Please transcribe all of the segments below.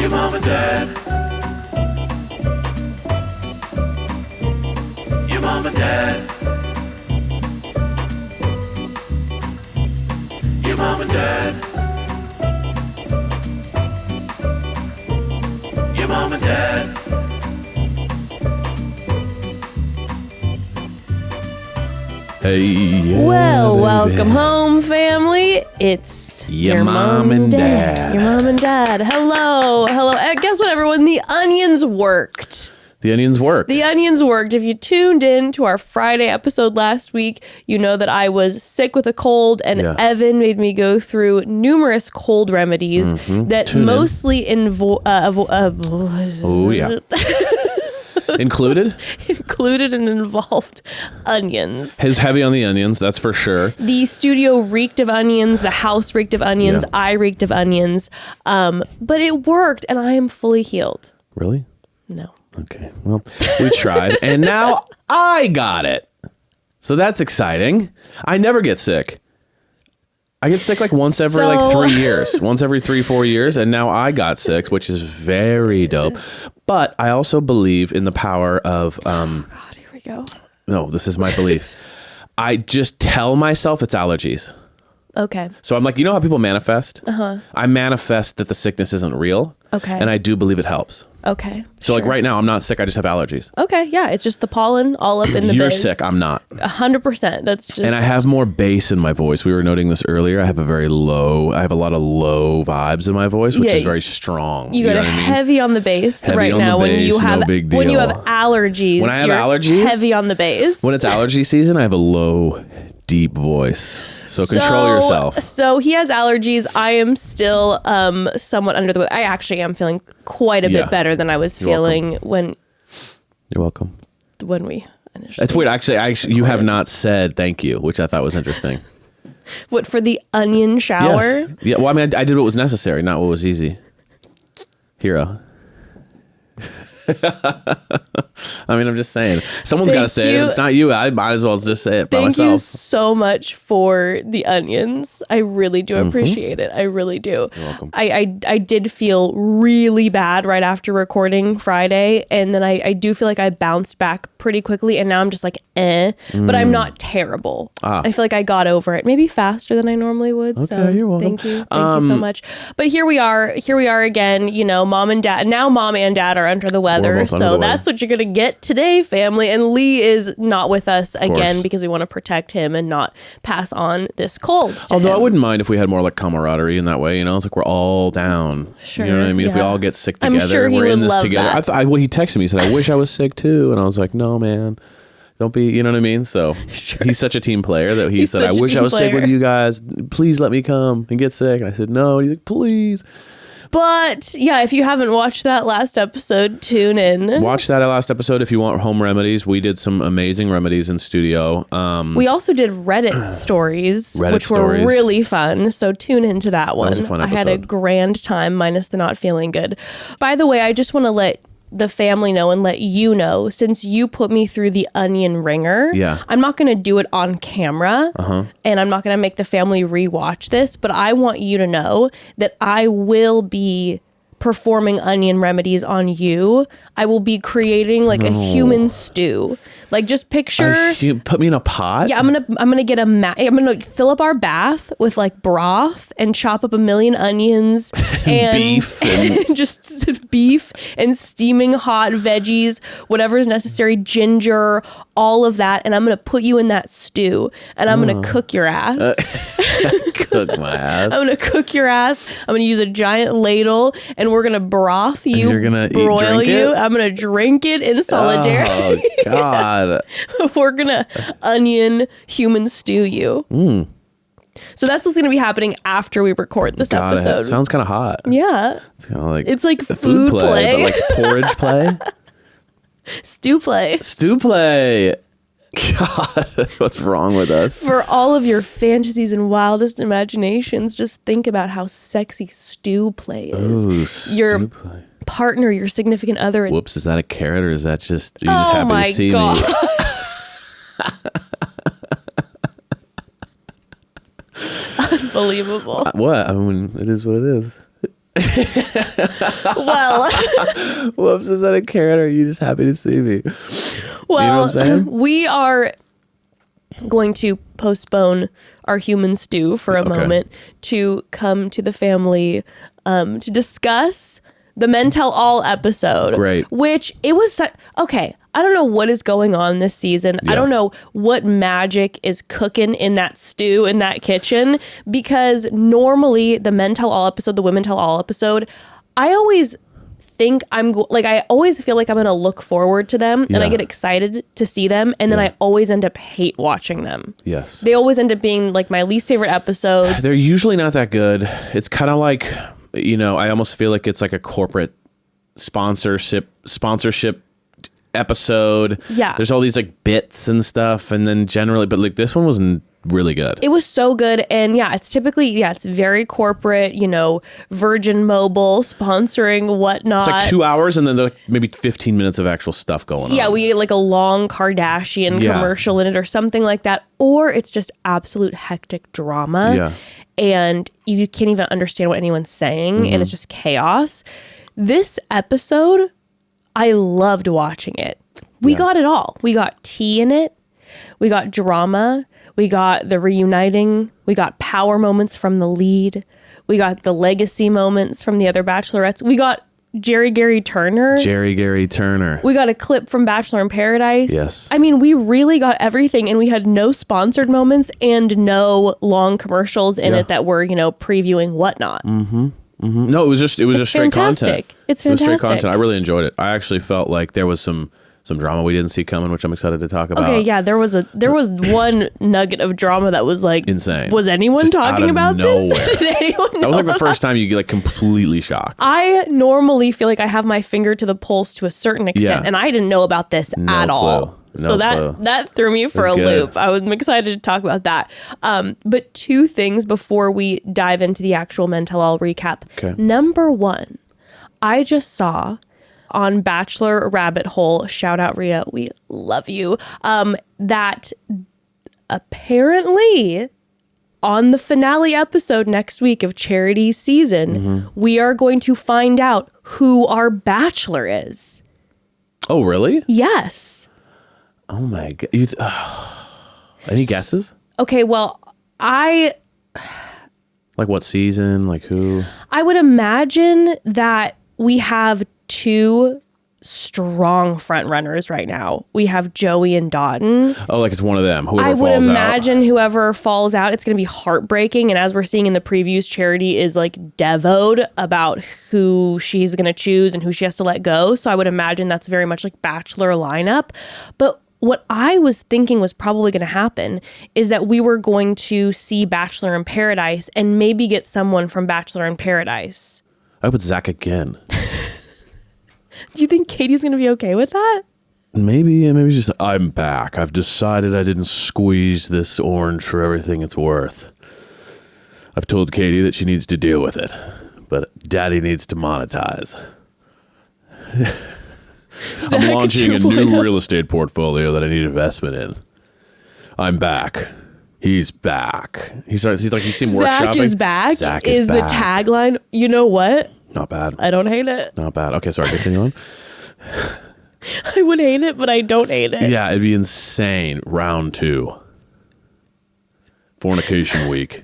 Your mom and dad. Your mom and dad. Your mom and dad. Your mom and dad. Hey, yeah, Well, baby. welcome home, family. It's Your mom and dad. Your mom and dad. Hello. Guess what, everyone? The onions worked. The onions work. The onions worked. If you tuned in to our Friday episode last week, you know that I was sick with a cold, and Yeah. Evan made me go through numerous cold remedies that Tune in. mostly Oh, yeah. Included? included and involved onions. His heavy on the onions, that's for sure. The studio reeked of onions. The house reeked of onions. Yeah. I reeked of onions. But it worked, and I am fully healed. Really? No. Okay. Well, we tried, and now I got it. So that's exciting. I never get sick. I get sick like once every like 3 years, once every 3-4 years, and now I got sick, which is very dope. But I also believe in the power of God, here we go. no, this is my belief. I just tell myself it's allergies. Okay. So I'm like, you know how people manifest? Uh-huh. I manifest that the sickness isn't real. Okay. And I do believe it helps. Okay. So like right now, I'm not sick. I just have allergies. Okay. Yeah. It's just the pollen all up in the You're biz. sick. I'm not. 100%. That's just. And I have more bass in my voice. We were noting this earlier. I have a lot of low vibes in my voice, which Yeah, is very strong. You got know it what I mean? heavy on the bass Heavy right on the now when you bass, have no big when you deal. have allergies. When I have you're allergies? heavy on the bass. When it's allergy season, I have a low, deep voice. So control yourself. So he has allergies. I am still somewhat under the weather. I actually am feeling quite a Yeah. bit better than I was You're feeling when You're welcome. we initially. That's weird. Actually, you have not said thank you, which I thought was interesting. What, for the onion shower? Yes. Yeah. Well, I mean, I did what was necessary, not what was easy. Hero. I mean, I'm just saying. Someone's got to Thank say it. you. If it's not you, I might as well just say it by Thank you myself. so much for the onions. I really do appreciate it. I really do. You're welcome. I did feel really bad right after recording Friday, and then I do feel like I bounced back pretty quickly, and now I'm just like, but I'm not terrible. I feel like I got over it maybe faster than I normally would. Okay, So you're welcome. thank you so much. But here we are again, you know, mom and dad are under the weather. both under So the weather. that's what you're going to get today, family. And Lee is not with us again course. because we want to protect him and not pass on this cold to Although him. I wouldn't mind if we had more like camaraderie in that way, you know, it's like we're all down. Sure, You know what I mean? If we yeah. all get sick I'm together, sure he we're in would this love together. that. Well, he texted me, he said, I wish I was sick too. And I was like, no, man, don't be, you know what I mean? So he's such a team player that he He's said, I such a wish I team was sick with player. you guys. Please let me come and get sick. And I said, no. And he's like, please. But yeah, if you haven't watched that last episode, tune in. Watch that last episode if you want home remedies. We did some amazing remedies in studio. We also did Reddit stories, Reddit which stories. were really fun. So tune into that one. was a fun I had a episode. grand time, minus the not feeling good. By the way, I just want to let the family know and let you know, since you put me through the onion ringer, Yeah. I'm not going to do it on camera, and I'm not going to make the family rewatch this, but I want you to know that I will be performing onion remedies on you. I will be creating like a human stew. Like, just picture. You put me in a pot? Yeah, I'm gonna get I'm gonna fill up our bath with like broth and chop up a million onions and Beef and just beef and steaming hot veggies, whatever is necessary, ginger, all of that, and I'm gonna put you in that stew and I'm gonna cook your ass. Cook my ass. I'm gonna cook your ass. I'm gonna use a giant ladle and we're gonna broth you. you're gonna broil drink you. it? I'm gonna drink it in solidarity. Oh, God. We're gonna onion human stew you. So that's what's gonna be happening after we record this God, episode. it sounds kind of hot. Yeah, It's kind of like it's like a food play. but like porridge play, stew play. stew play. God, what's wrong with us? For all of your fantasies and wildest imaginations, just think about how sexy stew play is. Ooh, Your stew play. partner, your significant other. Whoops, is that a carrot or is that just are you just happy my to see God. me? Unbelievable. What? I mean, it is what it is. Well, Whoops, is that a Karen or are you just happy to see me? well, You know what I'm saying? we are going to postpone our human stew for a moment to come to the family to discuss the Men Tell All episode. Great. Which it was okay. I don't know what is going on this season. I don't know what magic is cooking in that stew in that kitchen, because normally the Men Tell All episode, the Women Tell All episode, I always think I always feel like I'm going to look forward to them and I get excited to see them. And then I always end up hate watching them. Yes. They always end up being like my least favorite episodes. They're usually not that good. It's kind of like, I almost feel like it's like a corporate sponsorship episode. Yeah. There's all these like bits and stuff. And then generally, but like this one was really good. It was so good. And it's typically, it's very corporate, Virgin Mobile sponsoring whatnot. It's like 2 hours and then like maybe 15 minutes of actual stuff going on. Yeah, we get like a long Kardashian commercial in it or something like that. Or it's just absolute hectic drama. Yeah. And you can't even understand what anyone's saying. And it's just chaos. This episode, I loved watching it. We got it all. We got tea in it. We got drama. We got the reuniting. We got power moments from the lead. We got the legacy moments from the other Bachelorettes. We got Gerry Turner. We got a clip from Bachelor in Paradise. Yes. I mean, we really got everything, and we had no sponsored moments and no long commercials in it that were, previewing whatnot. No, it was just straight fantastic. content. It's It was straight fantastic. content. I really enjoyed it. I actually felt like there was some drama we didn't see coming, which I'm excited to talk about. Okay, yeah, there was one nugget of drama that was like Insane. Was anyone Just talking out of about nowhere. this? Did anyone know That was like the about first time you get like completely shocked. I normally feel like I have my finger to the pulse to a certain extent, Yeah. and I didn't know about this at all. clue. So No clue. that threw me for That's a good. loop. I'm excited to talk about that. But two things before we dive into the actual Men Tell All recap. Okay. Number one, I just saw on Bachelor Rabbit Hole, shout out Rhea, we love you, that apparently on the finale episode next week of Charity's season, we are going to find out who our Bachelor is. Oh, really? Yes. Oh my god. Any guesses? Okay, well, I Like what season? Like who? would imagine that we have two strong front runners right now. We have Joey and Dotun. Oh, like it's one of them. Whoever I would falls imagine whoever falls out, it's going to be heartbreaking. And as we're seeing in the previews, Charity is like devoed about who she's going to choose and who she has to let go. So I would imagine that's very much like Bachelor lineup. But what I was thinking was probably going to happen is that we were going to see Bachelor in Paradise and maybe get someone from Bachelor in Paradise. I hope it's Zach again. Do you think Katie's going to be okay with that? Maybe just I'm back. I've decided I didn't squeeze this orange for everything it's worth. I've told Katie that she needs to deal with it, but Daddy needs to monetize. I'm launching a new real estate portfolio that I need investment in. I'm back. He's back. He's like, you see him Zach workshopping. is back Zach is back. the tagline. You know what? Not bad. I don't hate it. Not bad. Okay, sorry, continue on. I would hate it, but I don't hate it. Yeah, it'd be insane. Round 2. Fornication week.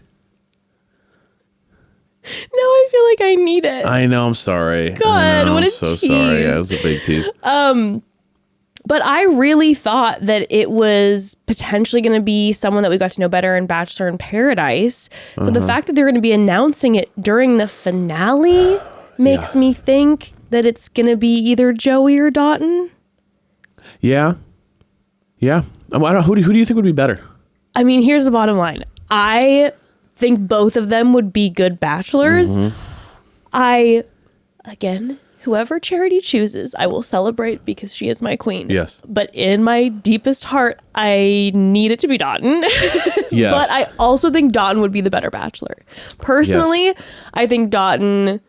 Now I feel like I need it. I know, I'm sorry. God, what a I'm so sorry. Yeah, it was a big tease. But I really thought that it was potentially going to be someone that we got to know better in Bachelor in Paradise. So the fact that they're going to be announcing it during the finale makes me think that it's going to be either Joey or Dotun. Yeah. Yeah. I don't, who do you think would be better? I mean, here's the bottom line. I think both of them would be good bachelors. Again, whoever Charity chooses, I will celebrate because she is my queen. Yes. But in my deepest heart, I need it to be Dotun. Yes. But I also think Dotun would be the better bachelor. Personally, Yes. I think Dotun,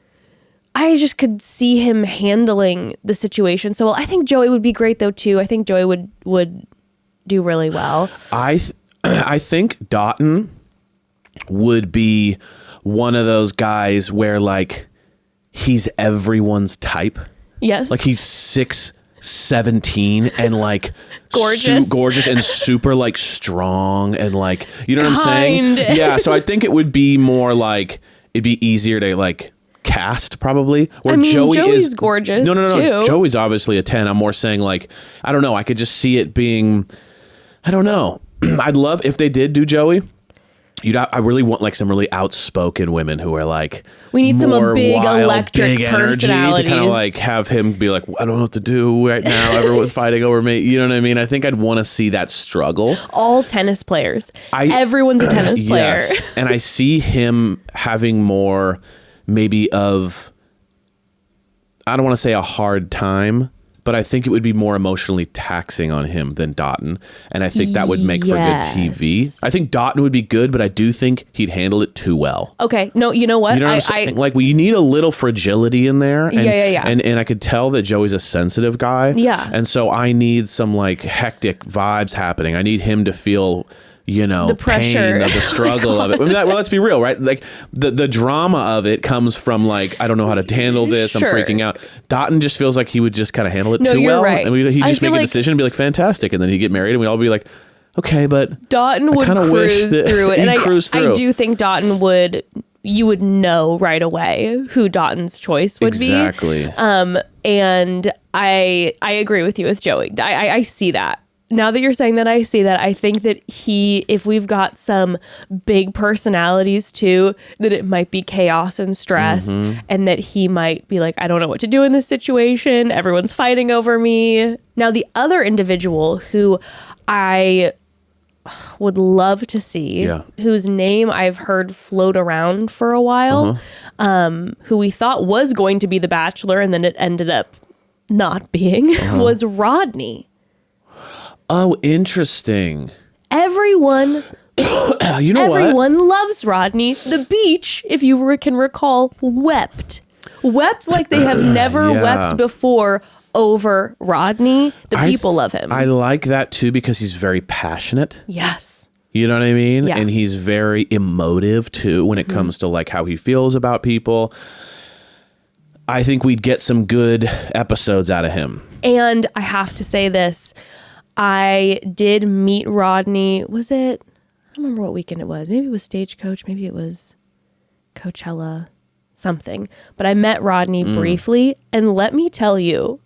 I just could see him handling the situation so well. I think Joey would be great though too. I think Joey would do really well. I think Dotun would be one of those guys where like he's everyone's type. Yes. Like he's 6'17" and like Gorgeous. and super like strong and like, you know what I'm Kind. saying? Yeah. So I think it would be more like, it'd be easier to like cast probably. Where I mean, Joey's is gorgeous. No. too. Joey's obviously a 10. I'm more saying like, I don't know. I could just see it being, I don't know. I'd love if they did do Joey. I really want like some really outspoken women who are like, we need some more big wild, electric big energy personalities to kind of like have him be like, I don't know what to do right now. Everyone's fighting over me. You know what I mean? I think I'd want to see that struggle. All tennis players. Everyone's a tennis player. Yes. And I see him having more maybe of, I don't want to say a hard time, but I think it would be more emotionally taxing on him than Dotun. And I think that would make for good TV. I think Dotun would be good, but I do think he'd handle it too well. Okay. No, you know what? You know what I'm saying? Like, we need a little fragility in there. And, Yeah. And I could tell that Joey's a sensitive guy. Yeah. And so I need some like hectic vibes happening. I need him to feel, you know, the pressure pain of the struggle of it. I mean, well, let's be real, right? Like the drama of it comes from like, I don't know how to handle this. Sure. I'm freaking out. Dotun just feels like he would just kind of handle it too you're well. right. And he'd I just make feel a like decision and be like, fantastic. And then he'd get married and we'd all be like, okay, but Dotun would cruise through it. And I do think Dotun you would know right away who Dotun's choice would be. Exactly. And I agree with you with Joey. I see that. Now that you're saying that, I see that. I think that if we've got some big personalities too, that it might be chaos and stress, and that he might be like, I don't know what to do in this situation. Everyone's fighting over me. Now, the other individual who I would love to see, whose name I've heard float around for a while, who we thought was going to be the Bachelor, and then it ended up not being, was Rodney. Oh, interesting. Everyone, you know everyone loves Rodney. The beach, if you can recall, wept like they have never wept before over Rodney. The people love him. I like that too because he's very passionate. Yes. You know what I mean? Yeah. And he's very emotive too when it comes to like how he feels about people. I think we'd get some good episodes out of him. And I have to say this. I did meet Rodney. Was it? I don't remember what weekend it was. Maybe it was Stagecoach. Maybe it was Coachella. Something. But I met Rodney briefly. And let me tell you,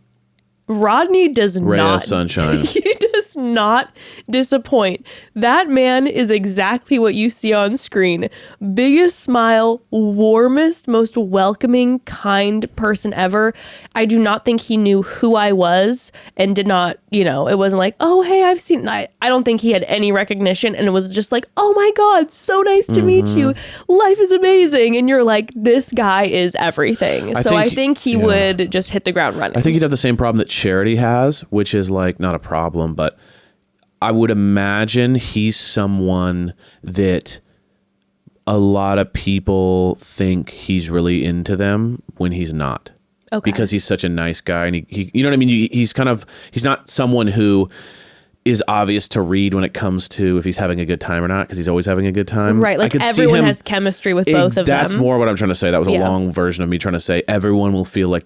Rodney does Ray not. of sunshine. He does not disappoint. That man is exactly what you see on screen. Biggest smile, warmest, most welcoming, kind person ever. I do not think he knew who I was and did not, it wasn't like, oh, hey, I've seen. I don't think he had any recognition. And it was just like, oh my God, so nice to meet you. Life is amazing. And you're like, this guy is everything. I think he would just hit the ground running. I think he'd have the same problem that Charity has, which is like not a problem, but I would imagine he's someone that a lot of people think he's really into them when he's not. Okay. Because he's such a nice guy and he you know what I mean? He's not someone who is obvious to read when it comes to if he's having a good time or not, because he's always having a good time. Right, like everyone has chemistry with both of them. That's more what I'm trying to say. That was a long version of me trying to say everyone will feel like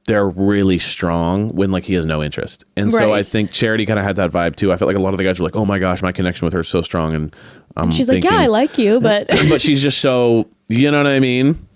they're really strong when like he has no interest. So I think Charity kind of had that vibe too. I felt like a lot of the guys were like, oh my gosh, my connection with her is so strong. And she's like, yeah, I like you, but but she's just so, you know what I mean?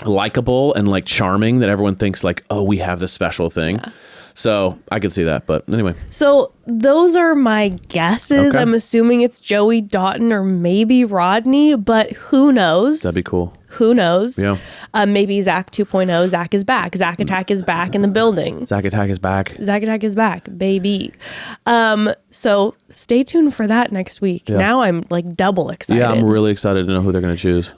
Likable and like charming that everyone thinks like, oh, we have this special thing. Yeah. So I could see that, but anyway. So those are my guesses. Okay. I'm assuming it's Joey, Dotun, or maybe Rodney, but who knows? That'd be cool. Who knows? Yeah. Maybe Zach 2.0. Zach is back. Zach Attack is back in the building. Zach Attack is back. Zach Attack is back, baby. So stay tuned for that next week. Yeah. Now I'm like double excited. Yeah, I'm really excited to know who they're going to choose.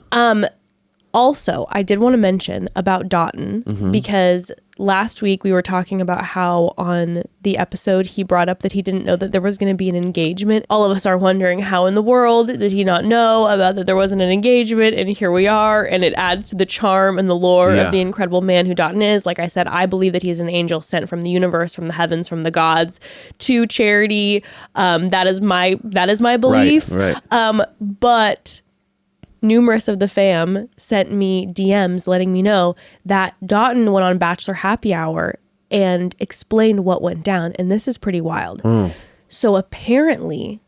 Also, I did want to mention about Dotun because last week we were talking about how on the episode he brought up that he didn't know that there was going to be an engagement. All of us are wondering how in the world did he not know about that there wasn't an engagement, and here we are, and it adds to the charm and the lore of the incredible man who Dotun is. Like I said, I believe that he is an angel sent from the universe, from the heavens, from the gods to Charity. That is my belief. Right. But numerous of the fam sent me DMs letting me know that Dotun went on Bachelor Happy Hour and explained what went down. And this is pretty wild. So apparently,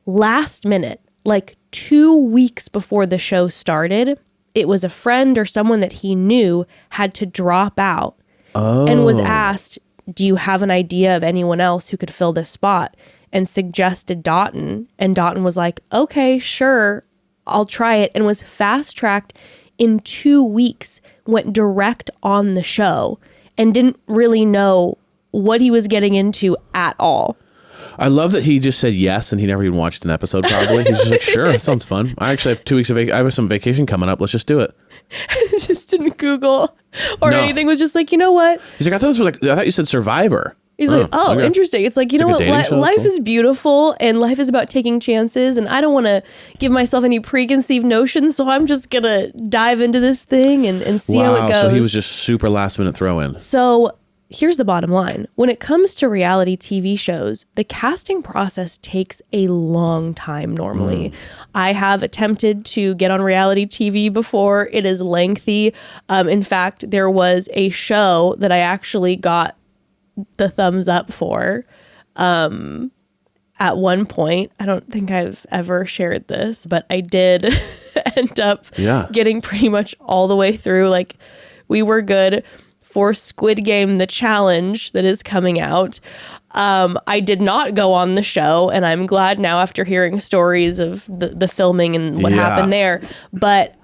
last minute, like 2 weeks before the show started, it was a friend or someone that he knew had to drop out and was asked, do you have an idea of anyone else who could fill this spot? And suggested Dotun. And Dotun was like, okay, sure, I'll try it. And was fast-tracked in 2 weeks, went direct on the show and didn't really know what he was getting into at all. I love that he just said yes and he never even watched an episode probably. He's just like, sure, that sounds fun. I actually have 2 weeks of I have some vacation coming up. Let's just do it. Just didn't Google or anything. Was just like, you know what? He's like, I thought you said Survivor. He's like, oh, okay. Interesting. It's like, you know what? Life is beautiful and life is about taking chances. And I don't want to give myself any preconceived notions. So I'm just going to dive into this thing and see how it goes. So he was just super last minute throw in. So here's the bottom line. When it comes to reality TV shows, the casting process takes a long time normally. I have attempted to get on reality TV before. It is lengthy. In fact, there was a show that I actually got the thumbs up for at one point. I don't think I've ever shared this, but I did end up getting pretty much all the way through. Like, we were good for Squid Game, the challenge that is coming out. I did not go on the show, and I'm glad now after hearing stories of the filming and what happened there. But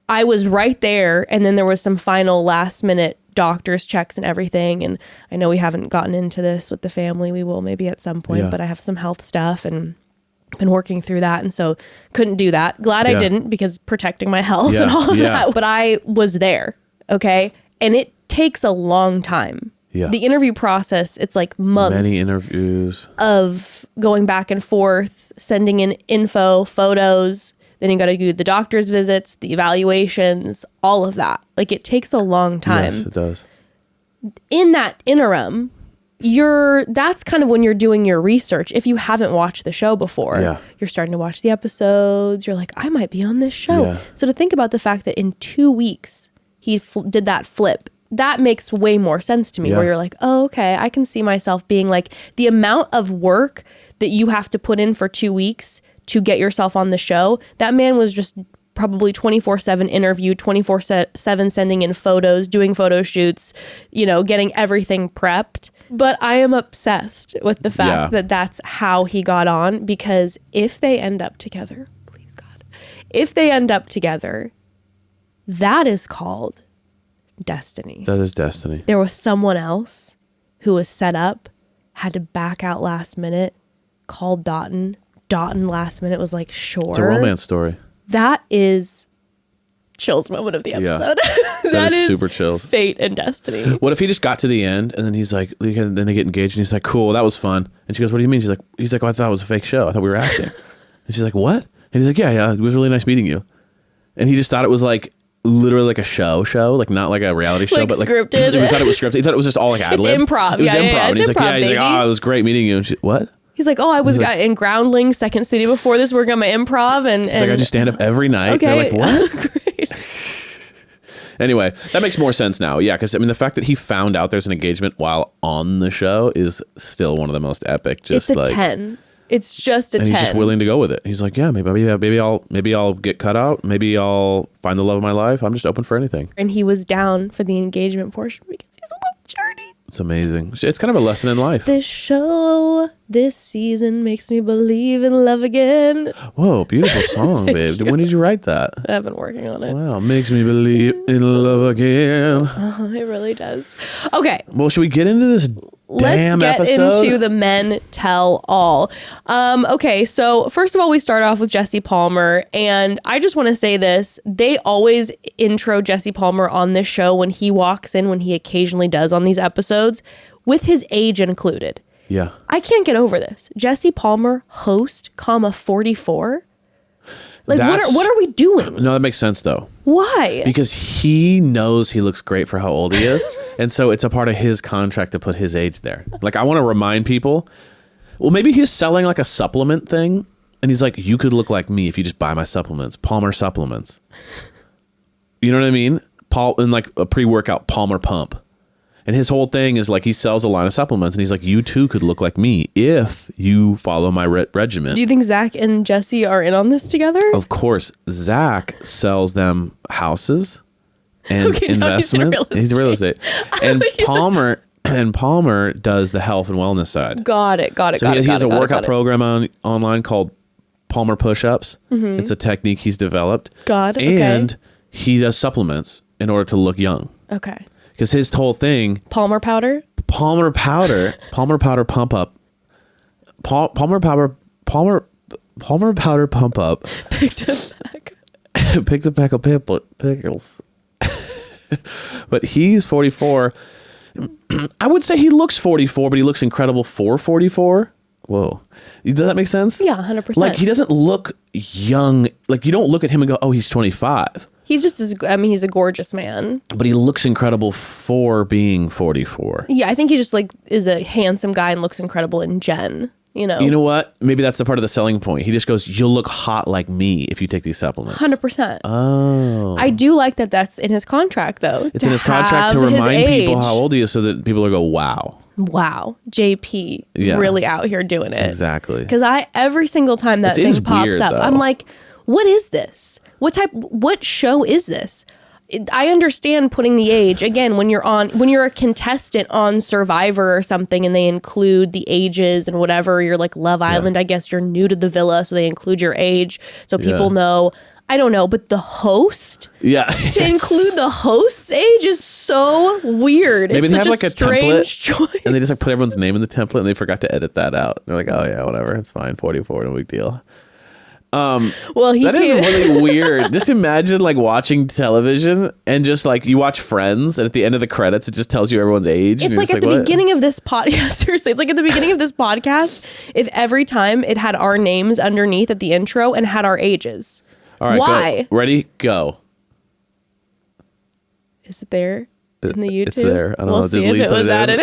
I was right there, and then there was some final last minute doctor's checks and everything. And I know we haven't gotten into this with the family. We will maybe at some point, but I have some health stuff and been working through that. And so couldn't do that. Glad I didn't, because protecting my health and all of that. But I was there. Okay. And it takes a long time. The interview process, it's like months. Many interviews. Of going back and forth, sending in info, photos. Then you got to do the doctor's visits, the evaluations, all of that. Like, it takes a long time. Yes, it does. In that interim, that's kind of when you're doing your research. If you haven't watched the show before, you're starting to watch the episodes. You're like, I might be on this show. So to think about the fact that in 2 weeks, he did that flip, that makes way more sense to me, where you're like, oh, okay, I can see myself being like, the amount of work that you have to put in for 2 weeks to get yourself on the show. That man was just probably 24/7 interviewed, 24/7 sending in photos, doing photo shoots, getting everything prepped. But I am obsessed with the fact that that's how he got on, because if they end up together, please God, if they end up together, that is called destiny. That is destiny. There was someone else who was set up, had to back out last minute, called Dotun. Dotun last minute was like, sure. It's a romance story. That is chills moment of the episode. That is super chills. Fate and destiny. What if he just got to the end and then he's like, then they get engaged and he's like, cool, that was fun. And she goes, what do you mean? He's like, oh, I thought it was a fake show. I thought we were acting. And she's like, what? And he's like, yeah, it was really nice meeting you. And he just thought it was like literally like a show, like not like a reality show, but like scripted. We thought it was scripted. He thought it was just all like ad lib. It's improv. It was improv. And he's improv, like, oh, it was great meeting you. And she, what? He's like, oh, I was in Groundlings, Second City before this, working on my improv. And he's like, I just stand up every night. Okay. They're like, what? Great. Anyway, that makes more sense now. Yeah, because I mean, the fact that he found out there's an engagement while on the show is still one of the most epic. Just it's a 10. It's just a 10. And he's just willing to go with it. He's like, yeah, maybe I'll get cut out. Maybe I'll find the love of my life. I'm just open for anything. And he was down for the engagement portion because he's a love journey. It's amazing. It's kind of a lesson in life. This show, this season makes me believe in love again. Whoa, beautiful song, babe. When did you write that? I've been working on it. Wow, makes me believe in love again. It really does. Okay. Well, should we get into this damn Let's get episode? into the men tell all. Okay, so first of all, we start off with Jesse Palmer, and I just want to say this. They always intro Jesse Palmer on this show when he walks in, when he occasionally does on these episodes, with his age included. Yeah. I can't get over this. Jesse Palmer, host, 44. Like, what are we doing? No, that makes sense, though. Why? Because he knows he looks great for how old he is. And so it's a part of his contract to put his age there. Like, I want to remind people, well, maybe he's selling like a supplement thing And he's like, you could look like me if you just buy my supplements, Palmer supplements. You know what I mean? And like a pre-workout Palmer pump. And his whole thing is like, he sells a line of supplements and he's like, you too could look like me if you follow my regimen. Do you think Zach and Jesse are in on this together? Of course. Zach sells them houses and investment. He's real estate. And Palmer does the health and wellness side. Got it. So he has a workout program online called Palmer Push-Ups. Mm-hmm. It's a technique he's developed. And he does supplements in order to look young. Okay. Because his whole thing... Palmer powder pump up. Palmer powder pump up. picked a pack. Picked a pack of pickles. But he's 44. I would say he looks 44, but he looks incredible for 44. Whoa. Does that make sense? Yeah, 100%. Like, he doesn't look young. Like, you don't look at him and go, oh, he's 25. He's just he's a gorgeous man. But he looks incredible for being 44. Yeah, I think he just like is a handsome guy and looks incredible in Jen. You know what? Maybe that's the part of the selling point. He just goes, you'll look hot like me if you take these supplements. 100%. Oh. I do like that that's in his contract, though. It's in his contract to remind people how old he is so that people will go, wow. Wow. JP really out here doing it. Exactly. Because every single time that thing pops weird, up, though. I'm like, what is this? What show is this? I understand putting the age again when you're a contestant on Survivor or something and they include the ages and whatever. You're like Love Island, I guess you're new to the villa, so they include your age so people know. I don't know, but the host, to include the host's age is so weird. Maybe it's they such have like a strange template, choice. and they just like put everyone's name in the template, and they forgot to edit that out. They're like, oh yeah, whatever, it's fine, 44, no big deal. Well, that is really weird. Just imagine like watching television and just like you watch Friends and at the end of the credits it just tells you everyone's age. It's like at the beginning of this podcast. Seriously, it's like at the beginning of this podcast. If every time it had our names underneath at the intro and had our ages. All right, why? Go. Ready? Go. Is it there in the YouTube? It's there. I don't know. We'll see if it was added.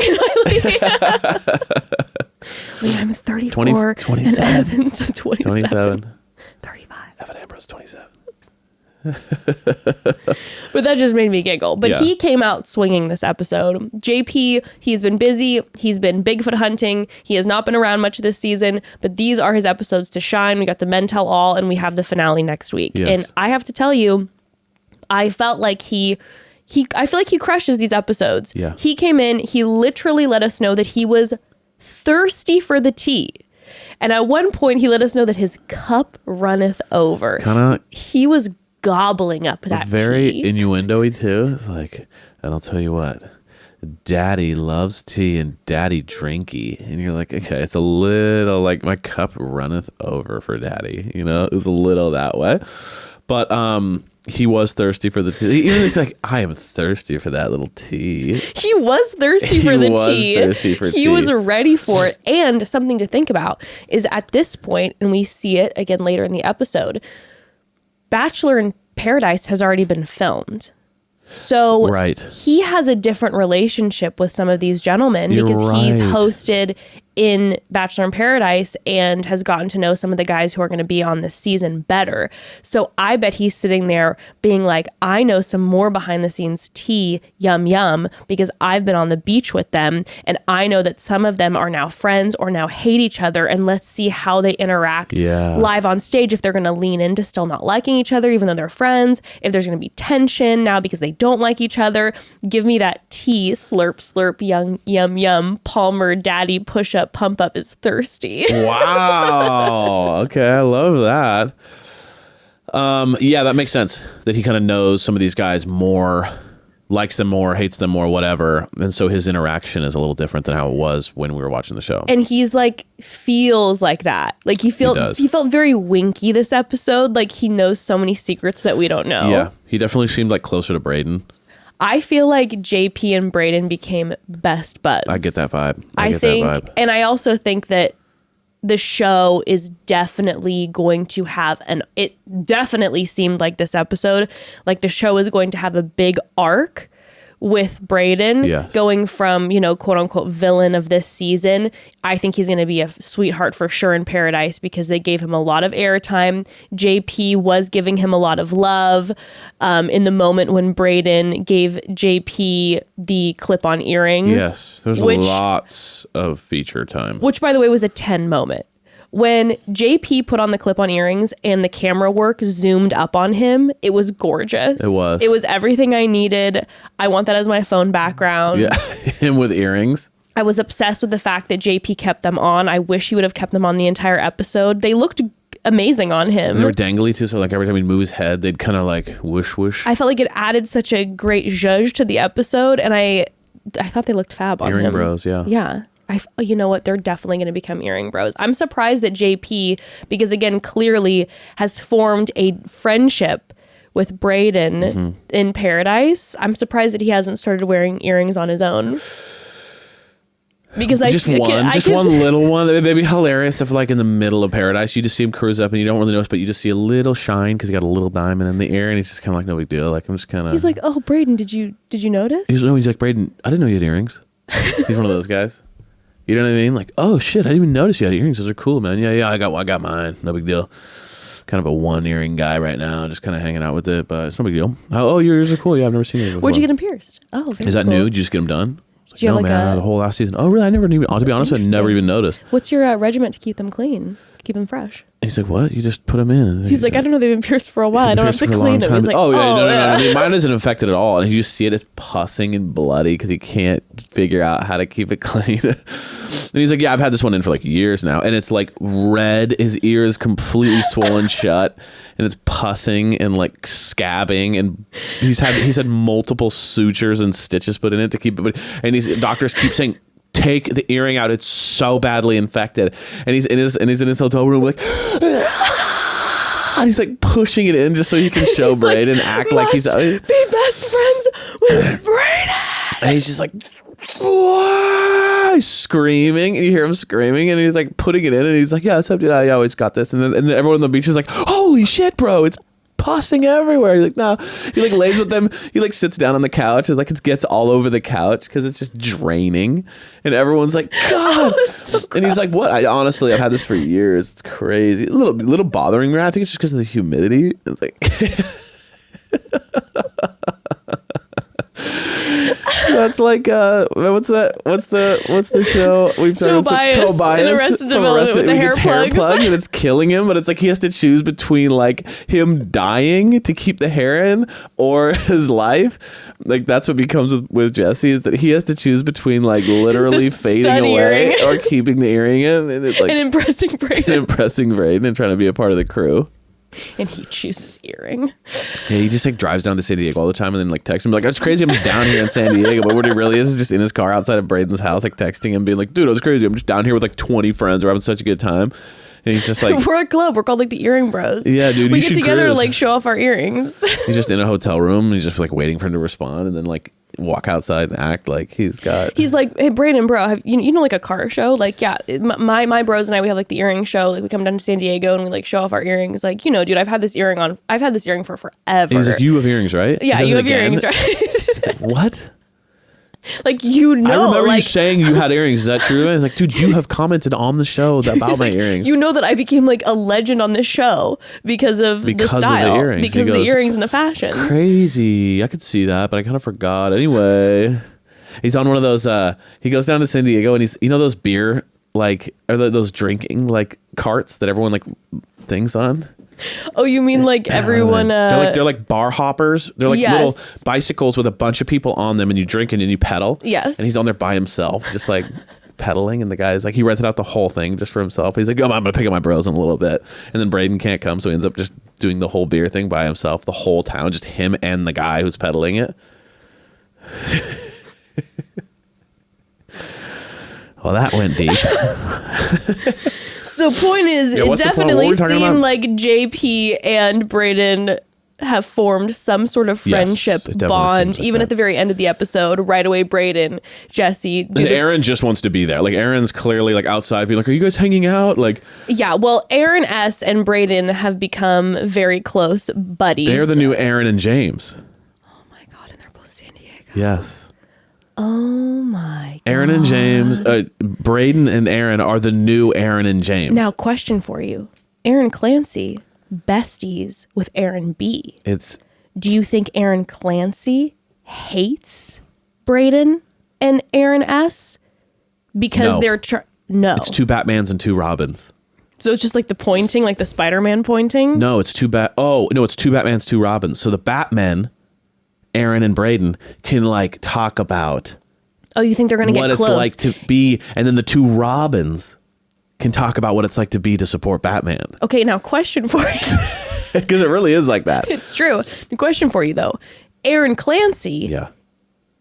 I'm 34 27. and Evan's 27. 35. Evan Ambrose 27. But that just made me giggle. But he came out swinging this episode. JP, he's been busy. He's been Bigfoot hunting. He has not been around much this season. But these are his episodes to shine. We got the Men Tell All, and we have the finale next week. Yes. And I have to tell you, I felt like I feel like he crushes these episodes. Yeah. He came in. He literally let us know that he was thirsty for the tea. And at one point, he let us know that his cup runneth over. He was gobbling up that very tea. innuendo-y too. It's like, and I'll tell you what, Daddy loves tea and Daddy drinky. And you're like, okay, it's a little like my cup runneth over for Daddy. You know, it was a little that way. But he was thirsty for the tea. Even he's like, I am thirsty for that little tea. He was thirsty for the tea. He was ready for it. And something to think about is at this point, and we see it again later in the episode, Bachelor in Paradise has already been filmed. So he has a different relationship with some of these gentlemen because he's hosted in Bachelor in Paradise and has gotten to know some of the guys who are going to be on this season better. So I bet he's sitting there being like, I know some more behind the scenes tea, yum, yum, because I've been on the beach with them. And I know that some of them are now friends or now hate each other. And let's see how they interact live on stage. If they're going to lean into still not liking each other, even though they're friends, if there's going to be tension now because they don't like each other. Give me that tea, slurp, slurp, yum, yum, Palmer, Daddy, push up, pump up is thirsty. Wow. Okay, I love that. Yeah, that makes sense. That he kind of knows some of these guys more, likes them more, hates them more, whatever. And so his interaction is a little different than how it was when we were watching the show. And he's like, feels like that. Like he felt very winky this episode. Like he knows so many secrets that we don't know. Yeah, he definitely seemed like closer to Brayden. I feel like JP and Brayden became best buds. I get that vibe. I think, and I also think that the show is definitely going to have it definitely seemed like this episode, like the show is going to have a big arc with Brayden, Yes. going from, quote unquote villain of this season. I think he's going to be a sweetheart for sure in Paradise because they gave him a lot of airtime. JP was giving him a lot of love in the moment when Brayden gave JP the clip-on earrings. Yes, there's lots of feature time. Which, by the way, was a 10 moment. When JP put on the clip-on earrings and the camera work zoomed up on him, it was gorgeous. It was. It was everything I needed. I want that as my phone background. Yeah, him with earrings. I was obsessed with the fact that JP kept them on. I wish he would have kept them on the entire episode. They looked amazing on him. And they were dangly too, so like every time he'd move his head, they'd kind of like whoosh whoosh. I felt like it added such a great zhuzh to the episode, and I thought they looked fab on him. Earring bros, yeah. Yeah. You know what? They're definitely going to become earring bros. I'm surprised that JP, because again, clearly has formed a friendship with Brayden in Paradise. I'm surprised that he hasn't started wearing earrings on his own. Because just one little one. It'd be hilarious if, like, in the middle of Paradise, you just see him cruise up and you don't really notice, but you just see a little shine because he got a little diamond in the ear, and he's just kind of like, no big deal. Like, I'm just kind of. He's like, oh, Brayden, did you notice? He's like, Brayden, I didn't know you had earrings. He's one of those guys. You know what I mean? Like, oh shit, I didn't even notice you had earrings. Those are cool, man. Yeah, I got mine. No big deal. Kind of a one earring guy right now, just kind of hanging out with it, but it's no big deal. Oh, your ears are cool. Yeah, I've never seen it before. Where'd you get them pierced? Oh, very Is that cool. new? Did you just get them done? Do you have like the whole last season. Oh, really? I never even. To be honest, I never even noticed. What's your regiment to keep them clean? Keep them fresh? He's like, what? You just put them in. And He's like, I don't know. They've been pierced for a while. I don't have to clean them. He's like, no. I mean, mine isn't infected at all. And you just see it as pussing and bloody because he can't figure out how to keep it clean. And he's like, yeah, I've had this one in for like years now. And it's like red. His ear is completely swollen shut. And it's pussing and like scabbing. And he's had multiple sutures and stitches put in it to keep it. And doctors keep saying, take the earring out. It's so badly infected. And he's in his hotel room like, and he's like pushing it in just so he can show Brayden act like he's be best friends with Brayden. And he's just like screaming, and you hear him screaming, and he's like putting it in, and he's like, yeah, what's up, dude? I always got this. And then everyone on the beach is like, holy shit, bro, it's pussing everywhere. He's like, no. He like lays with them. He like sits down on the couch, and like it gets all over the couch because it's just draining. And everyone's like, God. So and he's like, what? Honestly, I've had this for years. It's crazy. A little bothering me. I think it's just because of the humidity. It's like that's like what's the show we've done? Tobias in Arrested Development with the hair plugs. And it's killing him, but it's like he has to choose between like him dying to keep the hair in or his life. Like that's what becomes with Jesse, is that he has to choose between like literally fading away or keeping the earring in, and it's like and impressing Brayden and trying to be a part of the crew. And he chooses earring. Yeah, he just like drives down to San Diego all the time and then like texts him like, that's crazy, I'm just down here in San Diego. But what he really is just in his car outside of Brayden's house, like texting him, being like, dude, it was crazy, I'm just down here with like 20 friends, we're having such a good time. And he's just like, we're a club, we're called like the Earring Bros. Yeah, dude, we get together to like show off our earrings. He's just in a hotel room and he's just like waiting for him to respond, and then like walk outside and act like he's like, hey Brayden, bro, have you know like a car show? Like, yeah, my bros and I, we have like the earring show. Like we come down to San Diego and we like show off our earrings. Like, you know, dude, I've had this earring for forever. And he's like, you have earrings, right? Yeah, you have earrings, right? Like, what? Like, you know, I remember like, you saying you had earrings. Is that true? And he's like, dude, you have commented on the show about my earrings. You know that I became like a legend on this show because of the style, of the earrings. Because of the earrings and the fashions. Crazy. I could see that, but I kind of forgot. Anyway, he's on one of those. He goes down to San Diego, and he's, you know, those beer like, or those drinking like carts that everyone like things on. Oh, you mean like everyone? They're like bar hoppers. They're like little bicycles with a bunch of people on them, and you drink and you pedal. Yes. And he's on there by himself, just like pedaling. And the guy's like, he rented out the whole thing just for himself. He's like, oh, I'm gonna pick up my bros in a little bit. And then Brayden can't come, so he ends up just doing the whole beer thing by himself, the whole town, just him and the guy who's pedaling it. Well, that went deep. So point is, it definitely seemed like JP and Brayden have formed some sort of friendship bond, even at the very end of the episode. Right away, Brayden, Jesse. Aaron just wants to be there. Like, Aaron's clearly like outside being like, are you guys hanging out? Like, yeah, well, Aaron S. and Brayden have become very close buddies. They're the new Aaron and James. Oh my God, and they're both San Diego. Yes. Oh my God. Aaron and James, Brayden and Aaron are the new Aaron and James. Now, question for you. Aaron Clancy, besties with Aaron B. Do you think Aaron Clancy hates Brayden and Aaron S? Because No. no. It's two Batmans and two Robins. So it's just like the pointing, like the Spider-Man pointing? No, it's two it's two Batmans, two Robins. So the Batmen, Aaron and Brayden, can like talk about Oh, you think they're going to what get it's close? like to be, and then the two Robins can talk about what it's like to be to support Batman. Okay, now question for you. Because it really is like that. It's true. The question for you, though. Aaron Clancy, Yeah.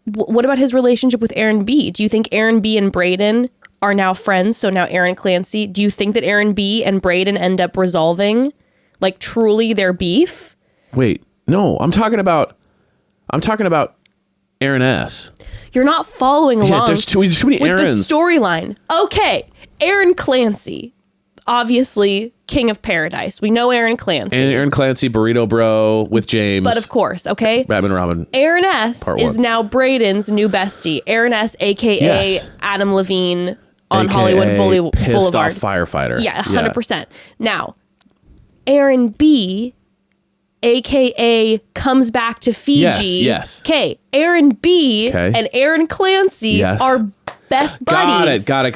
what about his relationship with Aaron B? Do you think Aaron B and Brayden are now friends? So now Aaron Clancy, do you think that Aaron B and Brayden end up resolving, like, truly their beef? Wait, no, I'm talking about Aaron S. You're not following along. Yeah, there's too many with Aarons. the storyline. Okay, Aaron Clancy, obviously King of Paradise. We know Aaron Clancy. And Aaron Clancy, Burrito Bro with James. But of course, okay? Batman and Robin. Aaron S. Part is one. now Brayden's new bestie. Aaron S., a.k.a. Yes. Adam Levine on AKA Hollywood pissed Boulevard. off firefighter. Yeah, 100%. Now, Aaron B., a.k.a. comes back to Fiji. Yes. Okay, Aaron B. Okay. and Aaron Clancy Yes. are best buddies. Got it.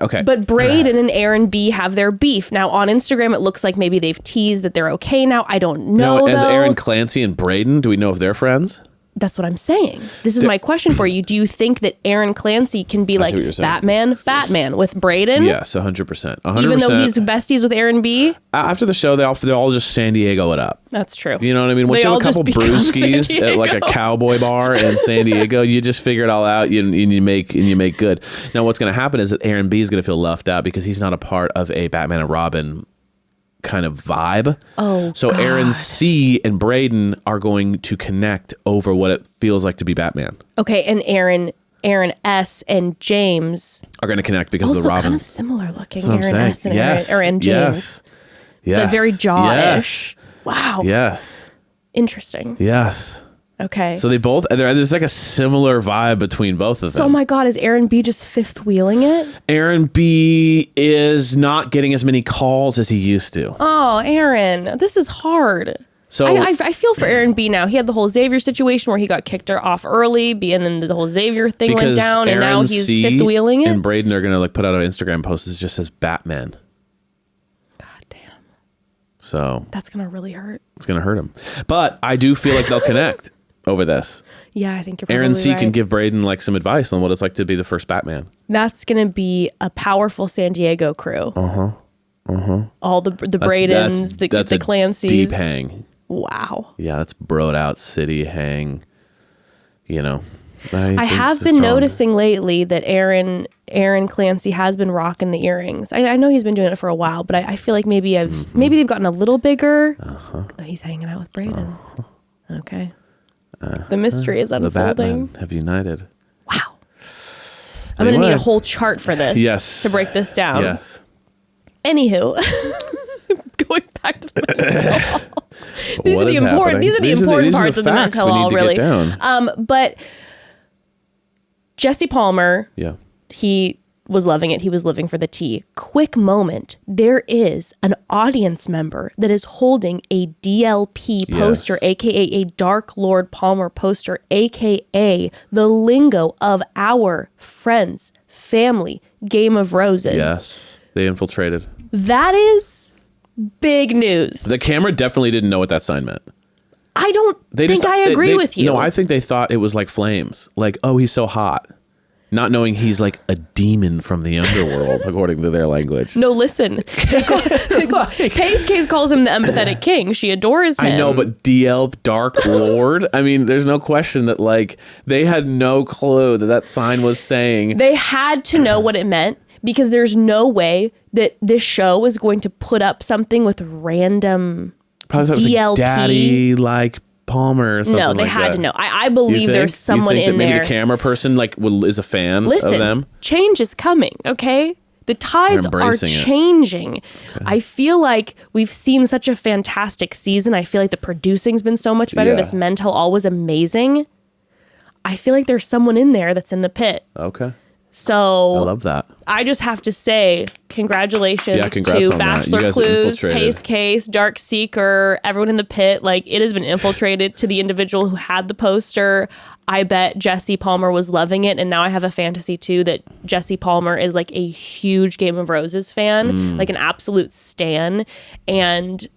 Okay. But Brayden and Aaron B. have their beef. Now, on Instagram, it looks like maybe they've teased that they're okay now. I don't know, Now, as though. Aaron Clancy and Brayden, do we know if they're friends? That's what I'm saying. This is my question for you. Do you think that Aaron Clancy can be like what you're saying. Batman with Brayden? Yes, 100%. 100%. Even though he's besties with Aaron B? After the show, they all just San Diego it up. That's true. You know what I mean? Once They you all have a couple just become brewskis San at like a Diego. cowboy bar in San Diego, you just figure it all out and you make good. Now, what's going to happen is that Aaron B is going to feel left out because he's not a part of a Batman and Robin kind of vibe. Oh, so God. Aaron C and Brayden are going to connect over what it feels like to be Batman. Okay, and Aaron S. and James Are going to connect because also of the Robin. kind of similar looking. That's what I'm Aaron saying. S. and Yes. Aaron James. Yes. The very jaw-ish. Yes. Wow. Yes. Interesting. Yes. Okay. So there's like a similar vibe between both of them. So, oh my God, is Aaron B. just fifth wheeling it? Aaron B is not getting as many calls as he used to. Oh, Aaron, this is hard. So I feel for Aaron B now. He had the whole Xavier situation where he got kicked off early, and then the whole Xavier thing went because down, and now Aaron he's C fifth wheeling it. and Brayden are gonna like put out an Instagram post that just says Batman. God damn, So that's gonna really hurt. it's gonna hurt him. But I do feel like they'll connect over this. Yeah, I think you're probably Aaron C right. can give Brayden like some advice on what it's like to be the first Batman. That's gonna be a powerful San Diego crew. All the Braydens, the a Clancys. deep hang. Wow. Yeah, that's broed out city hang. You know, I have been noticing lately that Aaron Clancy has been rocking the earrings. I know he's been doing it for a while, but I feel like maybe maybe they've gotten a little bigger. Oh, he's hanging out with Brayden. Okay. The mystery is The unfolding. Batman have united. Wow. I'm going to need a Anyway. whole chart for this. Yes. To break this down. Yes. Anywho, going back to the mental hall. These What are the is important. happening? These are the important parts of the facts mental we need hall, to really. get down. But Jesse Palmer, Yeah. he was loving it. He was living for the tea. Quick moment. There is an audience member that is holding a DLP poster, Yes. aka a Dark Lord Palmer poster, aka the lingo of our friends, family, Game of Roses. Yes. They infiltrated. That is big news. The camera definitely didn't know what that sign meant. I don't think I agree with you. No, I think they thought it was like flames. Like, oh, he's so hot. Not knowing he's like a demon from the underworld, according to their language. No, listen. Pace Case calls him the empathetic king. She adores him. I know, but DL Dark Lord. I mean, there's no question that like they had no clue that sign was saying. They had to know what it meant because there's no way that this show is going to put up something with random Probably thought it was DLP. like Daddy like Palmer or something. No, they like had that. to know. I You believe think? there's someone you think in that maybe there. the camera person like is a fan Listen, of them. change is coming, okay? The tides They're are embracing it. changing. I feel like we've seen such a fantastic season. I feel like the producing's been so much better. Yeah. This mental all was amazing. I feel like there's someone in there that's in the pit. Okay. So I love that. I just have to say congratulations congrats to on that. You Bachelor guys Clues, infiltrated. Pace Case, Dark Seeker, everyone in the pit. Like, it has been infiltrated to the individual who had the poster. I bet Jesse Palmer was loving it. And now I have a fantasy too that Jesse Palmer is like a huge Game of Roses fan, like an absolute stan. And